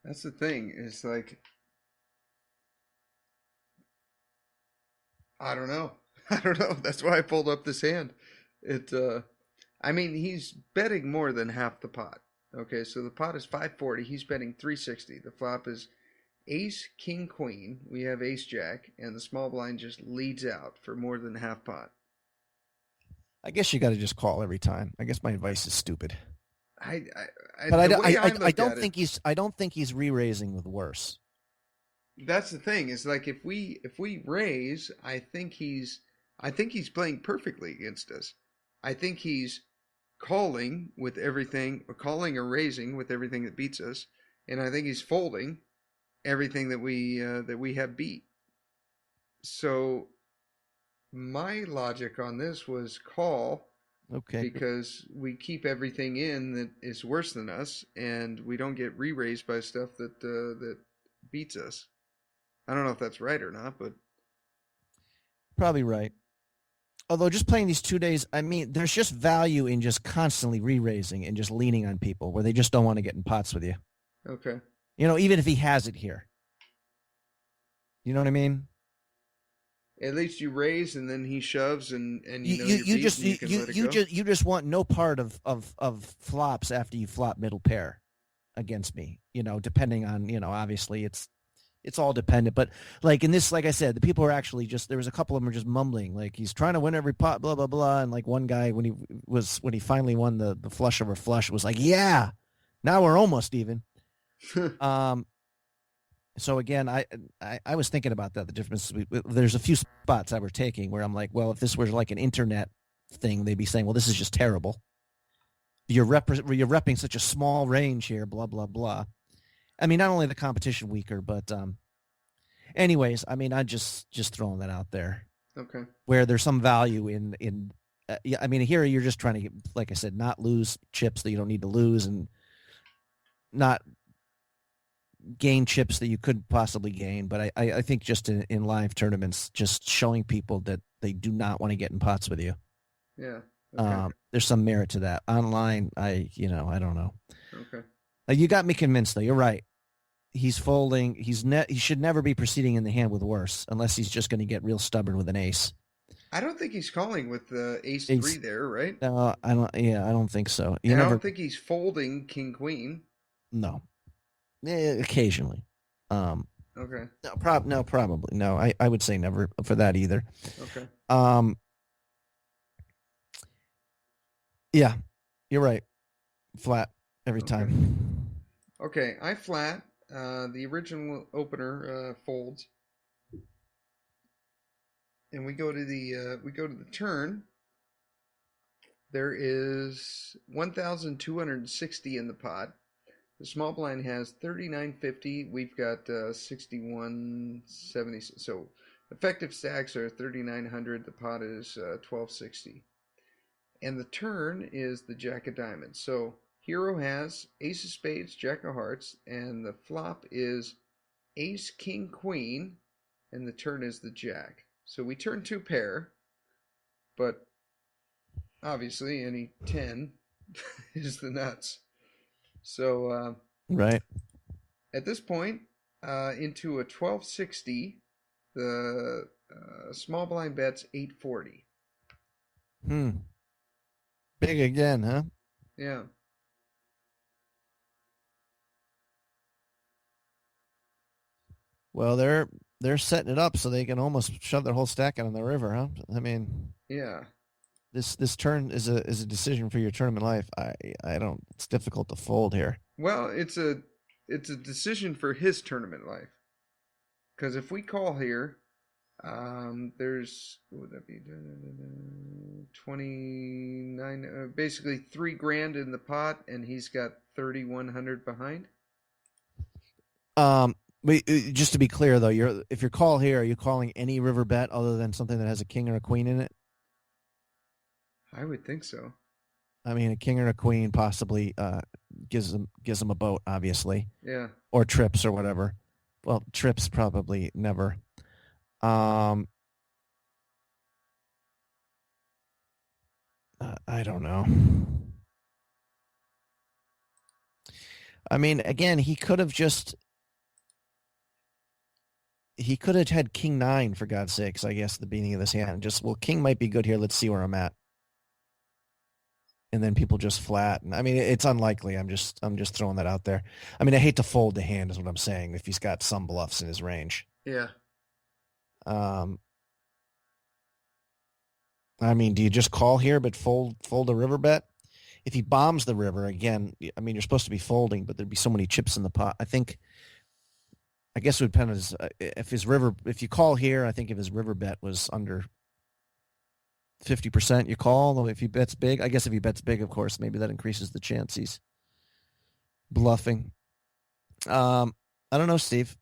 That's the thing. It's like, I don't know. That's why I pulled up this hand. I mean, he's betting more than half the pot. Okay, so the pot is 540. He's betting 360. The flop is ace, king, queen. We have ace, jack, and the small blind just leads out for more than half pot. I guess you got to just call every time. I guess my advice is stupid. I don't think he's re-raising with worse. That's the thing. Is like if we raise, I think he's playing perfectly against us. I think he's calling with everything, or calling or raising with everything that beats us, and I think he's folding everything that we have beat. So my logic on this was call, Okay. because we keep everything in that is worse than us, and we don't get re-raised by stuff that beats us. I don't know if that's right or not, but Probably right. Although just playing these 2 days, I mean, there's just value in just constantly re-raising and just leaning on people where they just don't want to get in pots with you. okay. Even if he has it here. You know what I mean? At least you raise, and then he shoves, and You just want no part of flops after you flop middle pair against me. Depending on obviously it's all dependent. But like in this, like I said, the people are actually there was a couple of them are just mumbling like he's trying to win every pot, blah blah blah. And like one guy when he finally won the flush over flush was like, yeah, now we're almost even. So again, I was thinking about that. The difference. There's a few spots I were taking where I'm like, well, if this were like an internet thing, they'd be saying, well, this is just terrible. You're repping such a small range here, blah blah blah. I mean, not only the competition weaker, but anyways, I mean, I'm just throwing that out there. Okay. Where there's some value in I mean, here you're just trying to get, like I said, not lose chips that you don't need to lose, and not gain chips that you could possibly gain. But I think just in live tournaments, just showing people that they do not want to get in pots with you. Yeah. Okay. There's some merit to that. Online, I don't know. Okay. You got me convinced, though. You're right. He's folding. He should never be proceeding in the hand with worse, unless he's just going to get real stubborn with an ace. I don't think he's calling with the ace 3 there, right? No, I don't. Yeah, I don't think so. I don't think he's folding king queen. No. Occasionally. Okay. No, probably no. I would say never for that either. Okay. Yeah, you're right. Flat every time. Okay, I flat. The original opener folds, and we go to the turn. There is 1,260 in the pot. The small blind has 3,950. We've got 6,170. So effective stacks are 3,900. The pot is 1,260. And the turn is the jack of diamonds. So hero has ace of spades, jack of hearts, and the flop is ace, king, queen, and the turn is the jack. So we turn 2 pair, but obviously any 10 is the nuts. So right at this point, into a 1260, the small blind bets 840. Big again, huh? Yeah. Well, they're setting it up so they can almost shove their whole stack out on the river, huh? I mean, yeah. This turn is a decision for your tournament life. I don't. It's difficult to fold here. Well, it's a decision for his tournament life. Because if we call here, there's, what would that be? 29, basically $3,000 in the pot, and he's got 3,100 behind. Just to be clear though, if you call here, are you calling any river bet other than something that has a king or a queen in it? I would think so. I mean, a king or a queen possibly gives them a boat, obviously. Yeah. Or trips or whatever. Well, trips probably never. I don't know. I mean, again, he could have had king 9 for God's sakes, I guess, at the beginning of this hand. King might be good here. Let's see where I'm at. And then people just flat. And I mean, it's unlikely. I'm just throwing that out there. I mean, I hate to fold the hand is what I'm saying if he's got some bluffs in his range. Yeah. I mean, do you just call here but fold a river bet? If he bombs the river, again, I mean, you're supposed to be folding, but there'd be so many chips in the pot. I guess it would depend on if you call here, I think if his river bet was under 50%, you call. If he bets big, I guess if he bets big, of course, maybe that increases the chance he's bluffing. I don't know, Steve.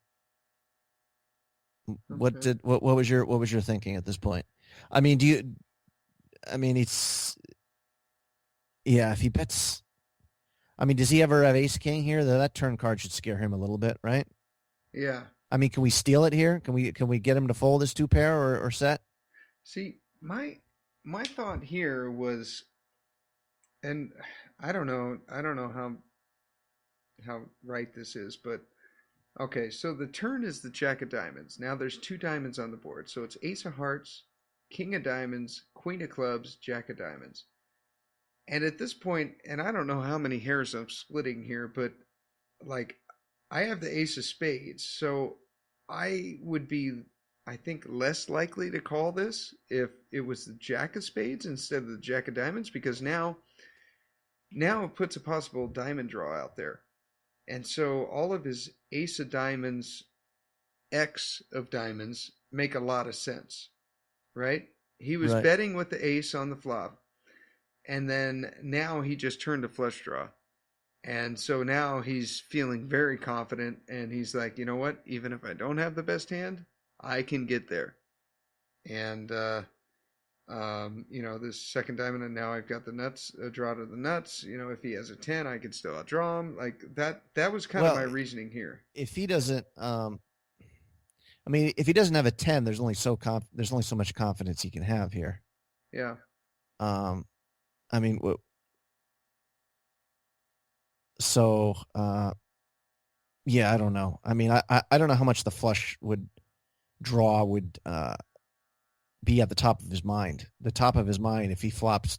Okay. What was your thinking at this point? I mean, if he bets, I mean, does he ever have ace king here? That turn card should scare him a little bit, right? Yeah. I mean, can we steal it here? Can we get him to fold his 2-pair or set? See, my thought here was, and I don't know how right this is, but okay, so the turn is the jack of diamonds. Now there's 2 diamonds on the board. So it's ace of hearts, king of diamonds, queen of clubs, jack of diamonds. And at this point, and I don't know how many hairs I'm splitting here, but like I have the ace of spades. So I would be, I think, less likely to call this if it was the jack of spades instead of the jack of diamonds, because now it puts a possible diamond draw out there. And so all of his ace of diamonds, X of diamonds make a lot of sense, right? He was Right. betting with the ace on the flop, and then now he just turned a flush draw. And so now he's feeling very confident, and he's like, you know what? Even if I don't have the best hand, I can get there. And this second diamond, and now I've got the nuts, a draw to the nuts. If he has a 10, I can still outdraw him. Like that was kind of my reasoning here. If he doesn't, I mean, if he doesn't have a 10, there's only so much confidence he can have here. Yeah. I mean, so yeah, I don't know. I mean, I don't know how much the flush would be at the top of his mind. The top of his mind, if he flops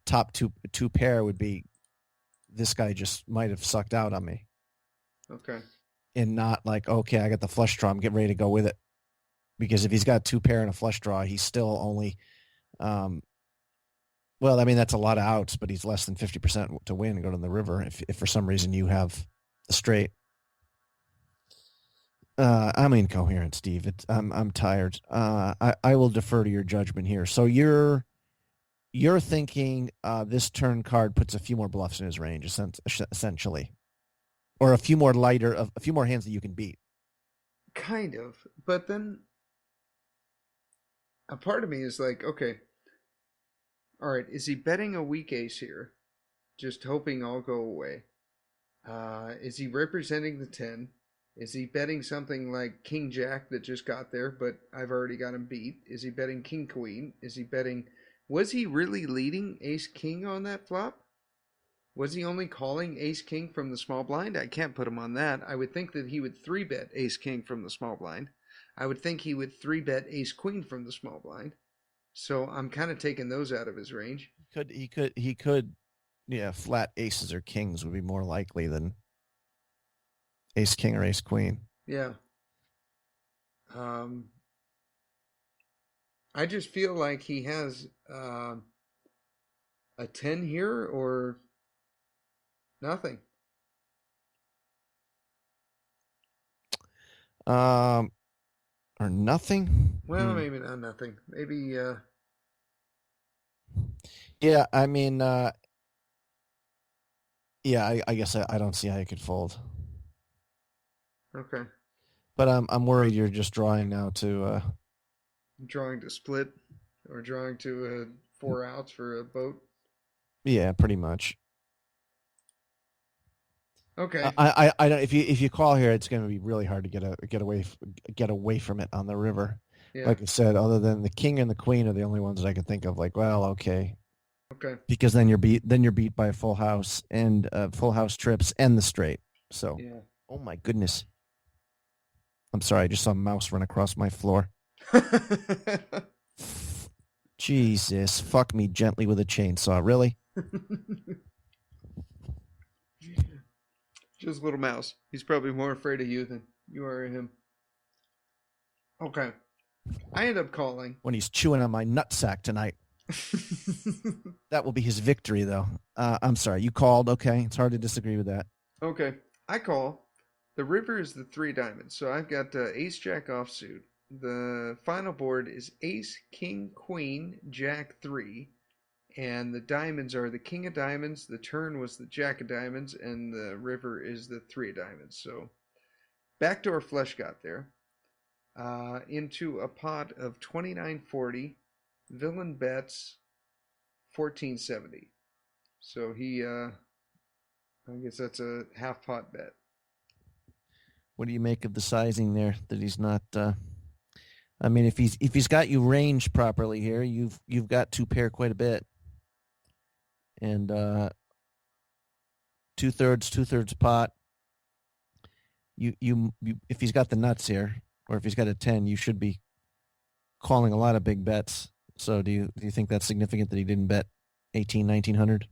top two pair, would be this guy just might have sucked out on me. Okay. And not like, okay, I got the flush draw, I'm getting ready to go with it. Because if he's got 2 pair and a flush draw, he's still only, well, I mean, that's a lot of outs, but he's less than 50% to win and go to the river if for some reason you have a straight. I'm incoherent, Steve. I'm tired. I will defer to your judgment here. So you're thinking this turn card puts a few more bluffs in his range, essentially, or a few more hands that you can beat. Kind of, but then a part of me is like, okay, all right, is he betting a weak ace here, just hoping I'll go away? Is he representing the 10? Is he betting something like King Jack that just got there, but I've already got him beat? Is he betting King Queen? Was he really leading Ace King on that flop? Was he only calling Ace King from the small blind? I can't put him on that. I would think that he would 3-bet Ace King from the small blind. I would think he would 3-bet Ace Queen from the small blind. So I'm kind of taking those out of his range. He could, yeah, flat aces or kings would be more likely than Ace King or Ace Queen. Yeah. I just feel like he has a 10 here or nothing. Or nothing. Well, maybe not nothing. Maybe. Yeah, I mean, yeah, I guess I don't see how you could fold. Okay. But I'm worried you're just drawing now to. Drawing to split, or drawing to 4 outs for a boat. Yeah, pretty much. Okay. I don't. If you call here, it's going to be really hard to get away from it on the river. Yeah. Like I said, other than the king and the queen are the only ones that I can think of. Like, well, okay. Okay. Because then you're beat by a full house and full house trips and the straight. So, yeah. Oh my goodness. I'm sorry, I just saw a mouse run across my floor. Jesus, fuck me gently with a chainsaw. Really? Just a little mouse. He's probably more afraid of you than you are of him. Okay. I end up calling. When he's chewing on my nutsack tonight. That will be his victory, though. I'm sorry. You called. Okay. It's hard to disagree with that. Okay. I call. The river is the 3 diamonds. So I've got ace jack offsuit, the final board is Ace, King, Queen, Jack 3, and the diamonds are the King of Diamonds, the turn was the Jack of Diamonds, and the river is the 3 of Diamonds. So backdoor flush got there. Into a pot of 29.40. Villain bets 14.70. So I guess that's a half pot bet. What do you make of the sizing there? That he's not. I mean, if he's got you ranged properly here, you've got 2-pair quite a bit, and 2/3 pot. You if he's got the nuts here, or if he's got a 10, you should be calling a lot of big bets. So do you think that's significant that he didn't bet 1900?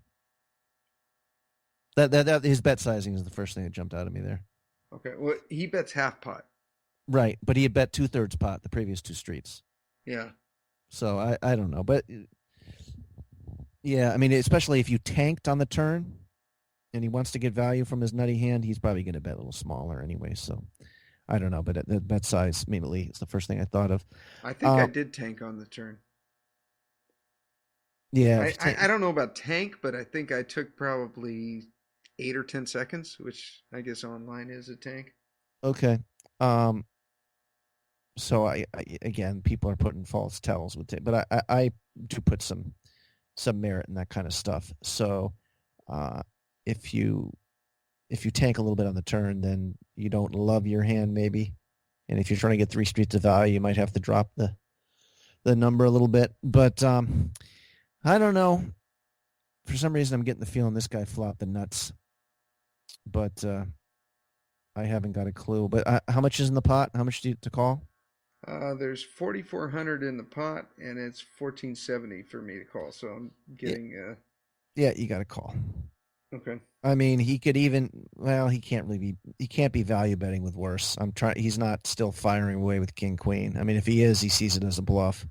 That his bet sizing is the first thing that jumped out at me there. Okay, well, he bets half pot. Right, but he had bet 2/3 pot the previous 2 streets. Yeah. So I don't know, but yeah, I mean, especially if you tanked on the turn, and he wants to get value from his nutty hand, he's probably going to bet a little smaller anyway. So I don't know, but the bet size immediately is the first thing I thought of. I think I did tank on the turn. Yeah, I don't know about tank, but I think I took probably 8 or 10 seconds, which I guess online is a tank. Okay. So I again, people are putting false tells with it, but I do put some merit in that kind of stuff. So if you tank a little bit on the turn, then you don't love your hand maybe, and if you're trying to get 3 streets of value, you might have to drop the number a little bit. But I don't know. For some reason, I'm getting the feeling this guy flopped the nuts, but I haven't got a clue. But how much is in the pot? How much do you to call? There's 4,400 in the pot, and it's 1470 for me to call. So I'm getting. Yeah, you got to call. Okay. I mean, he could even. Well, he can't really be. He can't be value betting with worse. I'm trying. He's not still firing away with King Queen. I mean, if he is, he sees it as a bluff.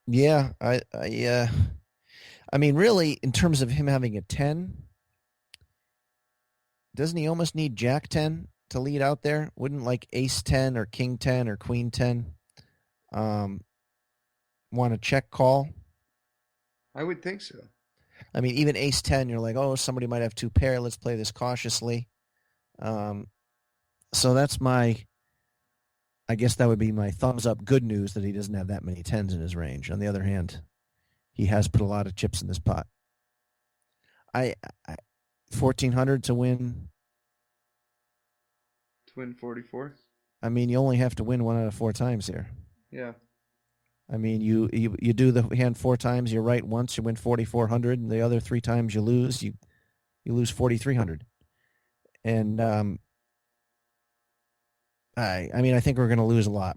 Yeah, I mean, really, in terms of him having a 10, doesn't he almost need Jack 10 to lead out there? Wouldn't like Ace 10 or King 10 or Queen 10 want a check call? I would think so. I mean, even Ace 10, you're like, oh, somebody might have 2 pair. Let's play this cautiously. So that's I guess that would be my thumbs up good news that he doesn't have that many 10s in his range. On the other hand, he has put a lot of chips in this pot. I 1,400 to win. To win 44? I mean, you only have to win 1 out of 4 times here. Yeah. I mean, you do the hand 4 times, you're right once, you win 4,400, and the other 3 times you lose, you lose 4,300. And I mean, I think we're going to lose a lot.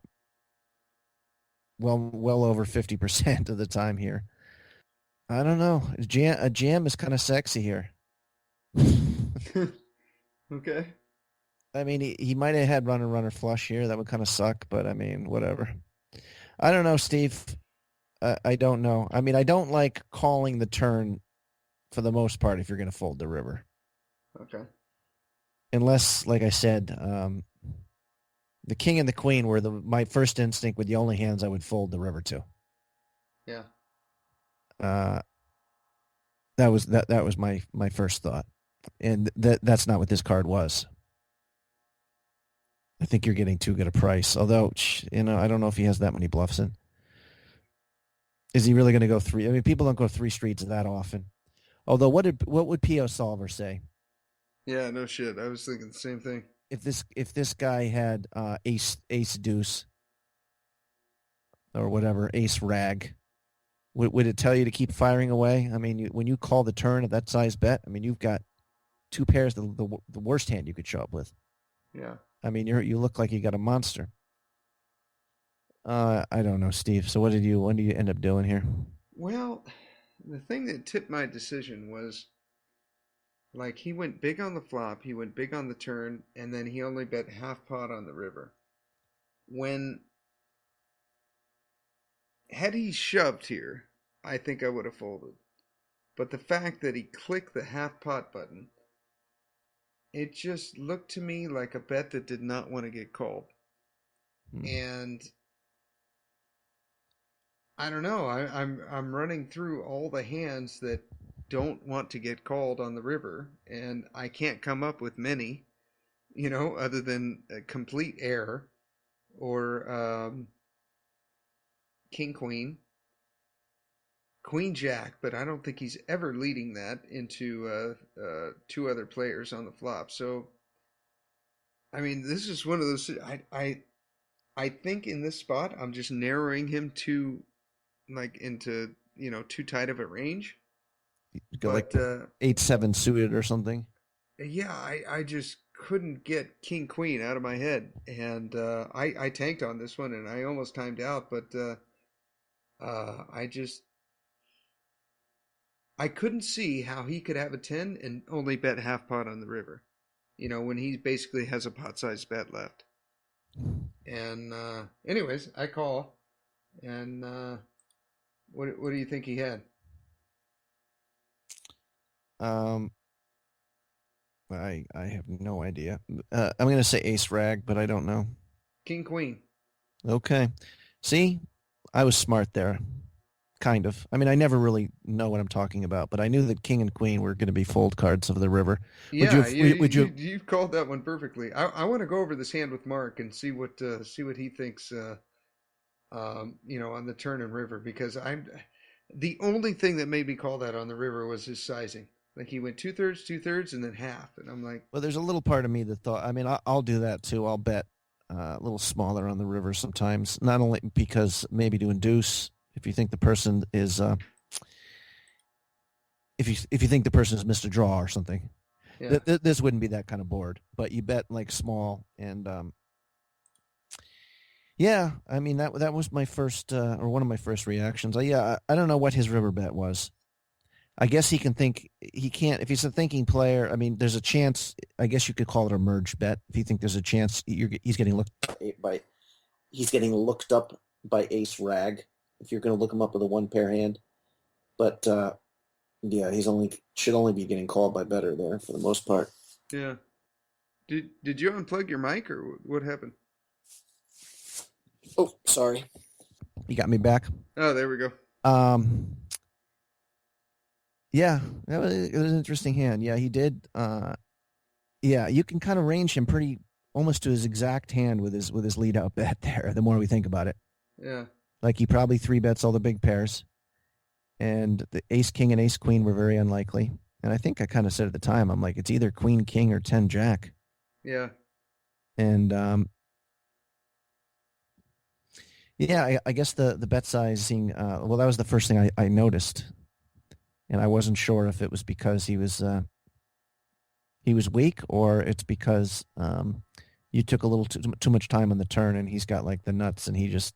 Well over 50% of the time here. I don't know. A jam is kind of sexy here. Okay. I mean, he might have had runner flush here. That would kind of suck, but I mean, whatever. I don't know, Steve. I don't know. I mean, I don't like calling the turn for the most part if you're going to fold the river. Okay. Unless, like I said, the king and the queen were my first instinct with the only hands I would fold the river to. Yeah. That was my first thought, and that's not what this card was. I think you're getting too good a price. Although, I don't know if he has that many bluffs in. Is he really going to go 3? I mean, people don't go 3 streets that often. Although, what would P.O. Solver say? Yeah, no shit. I was thinking the same thing. If this guy had ace deuce or whatever, ace rag, would it tell you to keep firing away? I mean, when you call the turn at that size bet, I mean, you've got 2 pairs, the worst hand you could show up with. Yeah. I mean, you look like you got a monster. I don't know, Steve. So when do you end up doing here? Well, the thing that tipped my decision was, like, he went big on the flop, he went big on the turn, and then he only bet half pot on the river. Had he shoved here, I think I would have folded. But the fact that he clicked the half pot button, it just looked to me like a bet that did not want to get called. and I don't know. I'm running through all the hands that don't want to get called on the river, and I can't come up with many, other than a complete air or king queen, queen jack. But I don't think he's ever leading that into two other players on the flop. So I mean, this is one of those. I think in this spot I'm just narrowing him to like into too tight of a range. Go But like 8-7 suited or something. yeah, I just couldn't get king queen out of my head, and I tanked on this one, and I almost timed out, but I couldn't see how he could have a 10 and only bet half pot on the river. When he basically has a pot sized bet left. And anyways, I call, and what do you think he had? I have no idea. I'm going to say ace rag, but I don't know. King queen. Okay. See, I was smart there. Kind of. I mean, I never really know what I'm talking about, but I knew that king and queen were going to be fold cards of the river. Yeah, you called that one perfectly. I want to go over this hand with Mark and see what he thinks. On the turn and river, because the only thing that made me call that on the river was his sizing. Like he went 2/3, and then half, and I'm like, well, there's a little part of me that thought. I mean, I'll do that too. I'll bet a little smaller on the river sometimes, not only because maybe to induce. If you think the person is, if you think the person has missed a draw or something, yeah. This wouldn't be that kind of board. But you bet like small, and yeah, I mean that was my first or one of my first reactions. I don't know what his river bet was. I guess he can think. He can't if he's a thinking player. I mean, there's a chance. I guess you could call it a merge bet if you think there's a chance he's getting looked up by ace rag. If you're going to look him up with a one pair hand, but yeah, should only be getting called by better there for the most part. Yeah. Did you unplug your mic or what happened? Oh, sorry. You got me back. Oh, there we go. Yeah, it was an interesting hand. Yeah, he did. Yeah, you can kind of range him pretty almost to his exact hand with his lead out bet there. The more we think about it. Yeah. Like he probably 3-bets all the big pairs, and the ace king and ace queen were very unlikely. And I think I kind of said at the time, I'm like, it's either queen king or 10 jack. Yeah. And yeah, I guess the bet sizing. Well, that was the first thing I noticed, and I wasn't sure if it was because he was weak or it's because you took a little too much time on the turn, and he's got like the nuts, and he just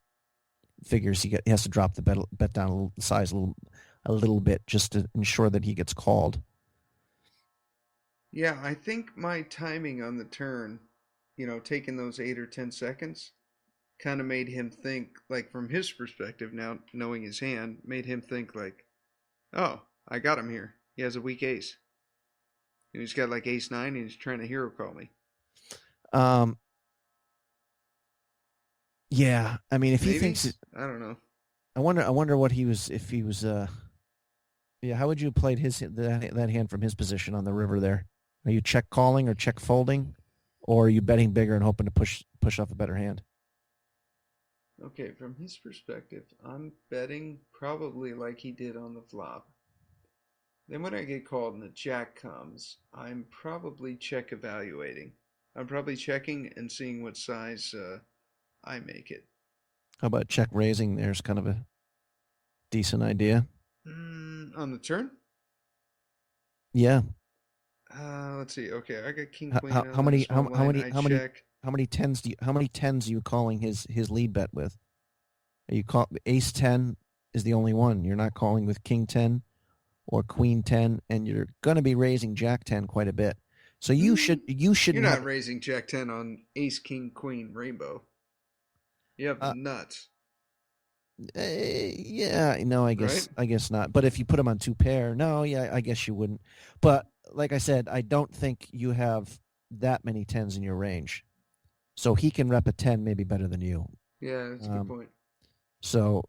figures he has to drop the bet down a little bit just to ensure that he gets called. Yeah, I think my timing on the turn, taking those 8 or 10 seconds, kind of made him think, like from his perspective now, knowing his hand, made him think like, oh, I got him here. He has a weak ace. And he's got like ace 9 and he's trying to hero call me. Yeah, I mean, if Maybe? he thinks it, I don't know. I wonder what he was, if he was, yeah, how would you have played that hand from his position on the river there? Are you check calling or check folding, or are you betting bigger and hoping to push off a better hand? Okay, from his perspective, I'm betting probably like he did on the flop. Then when I get called and the jack comes, I'm probably check evaluating. I'm probably checking and seeing what size I make it. How about check raising? There's kind of a decent idea. On the turn? Yeah. Let's see. Okay, I got king queen. How many tens are you calling his lead bet with? Are you ace 10 is the only one. You're not calling with king 10 or queen 10, and you're going to be raising jack 10 quite a bit. So you should. You're not raising jack 10 on ace king queen rainbow. You have the nuts. Yeah, no, I guess right? I guess not. But if you put them on 2 pair, no, yeah, I guess you wouldn't. But like I said, I don't think you have that many 10s in your range. So he can rep a 10 maybe better than you. Yeah, that's a good point. So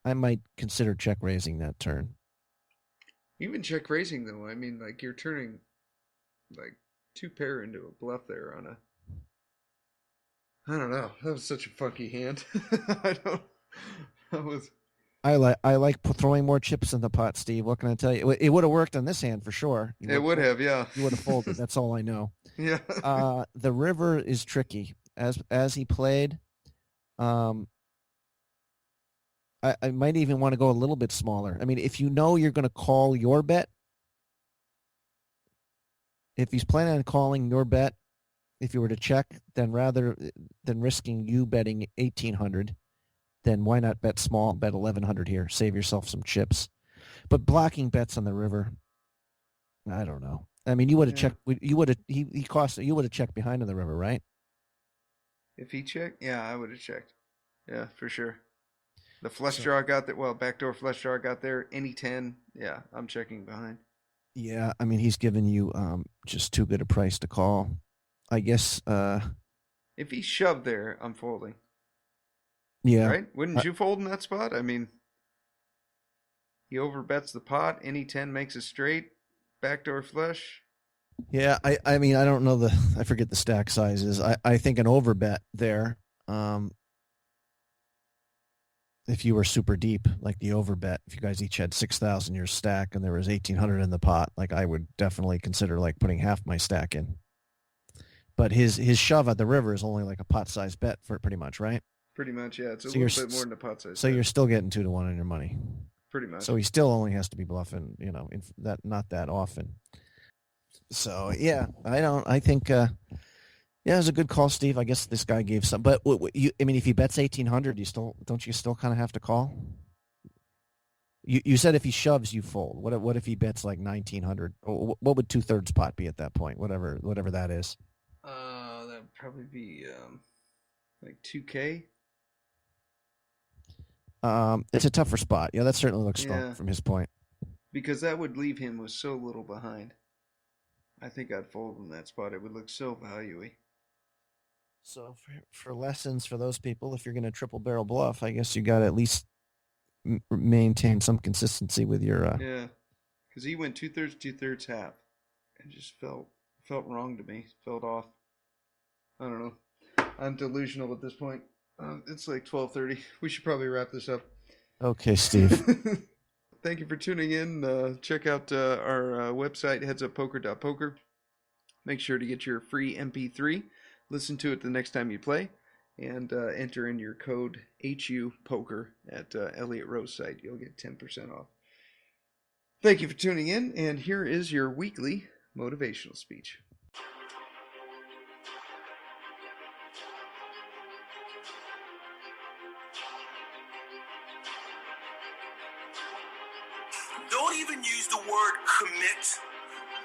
I might consider check raising that turn. Even check raising, though, I mean, like, you're turning, like, 2 pair into a bluff there on a... I don't know. That was such a funky hand. I like throwing more chips in the pot, Steve. What can I tell you? It would have worked on this hand for sure. It would have, yeah. You would have folded. That's all I know. Yeah. The river is tricky. As he played, I might even want to go a little bit smaller. I mean, if you know you're going to call your bet, if he's planning on calling your bet, if you were to check, then rather than risking you betting 1,800, then why not bet small, bet 1,100 here, save yourself some chips. But blocking bets on the river, I don't know. I mean, you would have checked. You would have you would have checked behind on the river, right? If he checked, yeah, I would have checked. Yeah, for sure. The flush draw got there. Well, backdoor flush draw got there. Any 10, yeah, I'm checking behind. Yeah, I mean, he's given you just too good a price to call. I guess. If he shoved there, I'm folding. Yeah. Right? Wouldn't you fold in that spot? I mean, he overbets the pot. Any 10 makes a straight. Backdoor flush. Yeah, I mean, I don't know I forget the stack sizes. I think an overbet there. If you were super deep, like the overbet, if you guys each had 6,000 your stack and there was 1,800 in the pot, like I would definitely consider like putting half my stack in. But his shove at the river is only like a pot size bet for pretty much, right? Pretty much, yeah. It's a little bit more than a pot size. So bet. You're still getting 2 to 1 on your money. Pretty much. So he still only has to be bluffing, not that often. So yeah, I think yeah, it was a good call, Steve. I guess this guy gave some, but I mean, if he bets 1,800, don't you still kind of have to call? You said if he shoves, you fold. What if he bets like 1,900? What would 2/3 pot be at that point? Whatever that is. That would probably be like 2K. It's a tougher spot. Yeah, that certainly looks strong from his point. Because that would leave him with so little behind. I think I'd fold in that spot. It would look so value-y. So for lessons for those people, if you're going to triple barrel bluff, I guess you got to at least maintain some consistency with your... Yeah, because he went 2/3, 2/3, half. It just felt wrong to me. Felt off. I don't know. I'm delusional at this point. It's like 12:30. We should probably wrap this up. Okay, Steve. Thank you for tuning in. Check out our website, HeadsUpPoker.Poker. Make sure to get your free MP3. Listen to it the next time you play. And enter in your code HUPoker at Elliott Rose site. You'll get 10% off. Thank you for tuning in. And here is your weekly motivational speech. Don't even use the word commit.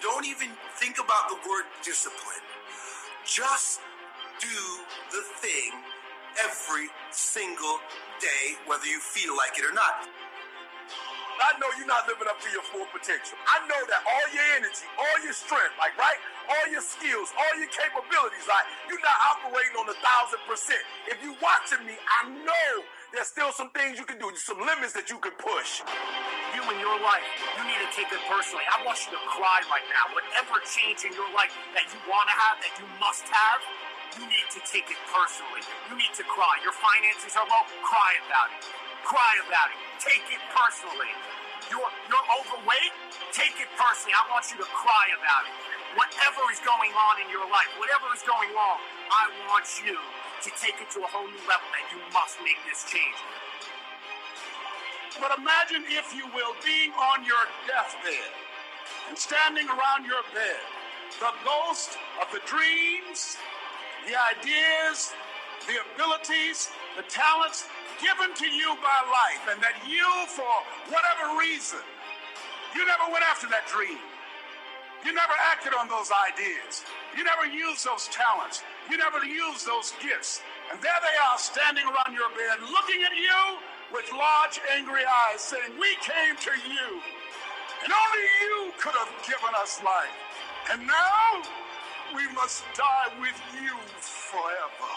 Don't even think about the word discipline. Just do the thing every single day, whether you feel like it or not. I know you're not living up to your full potential. I know that all your energy, all your strength, all your skills, all your capabilities, you're not operating on 1,000%. If you're watching me, I know there's still some things you can do, some limits that you can push. You in your life, you need to take it personally. I want you to cry right now. Whatever change in your life that you want to have, that you must have, you need to take it personally. You need to cry. Your finances are low, cry about it. Cry about it. Take it personally. You're overweight, take it personally. I want you to cry about it. Whatever is going on in your life, whatever is going wrong, I want you to take it to a whole new level, and you must make this change. But imagine, if you will, being on your deathbed and standing around your bed, the ghost of the dreams, the ideas, the abilities, the talents given to you by life, and that you, for whatever reason, you never went after that dream. You never acted on those ideas. You never used those talents. You never used those gifts. And there they are, standing around your bed, looking at you with large, angry eyes, saying, "We came to you, and only you could have given us life. And now we must die with you forever.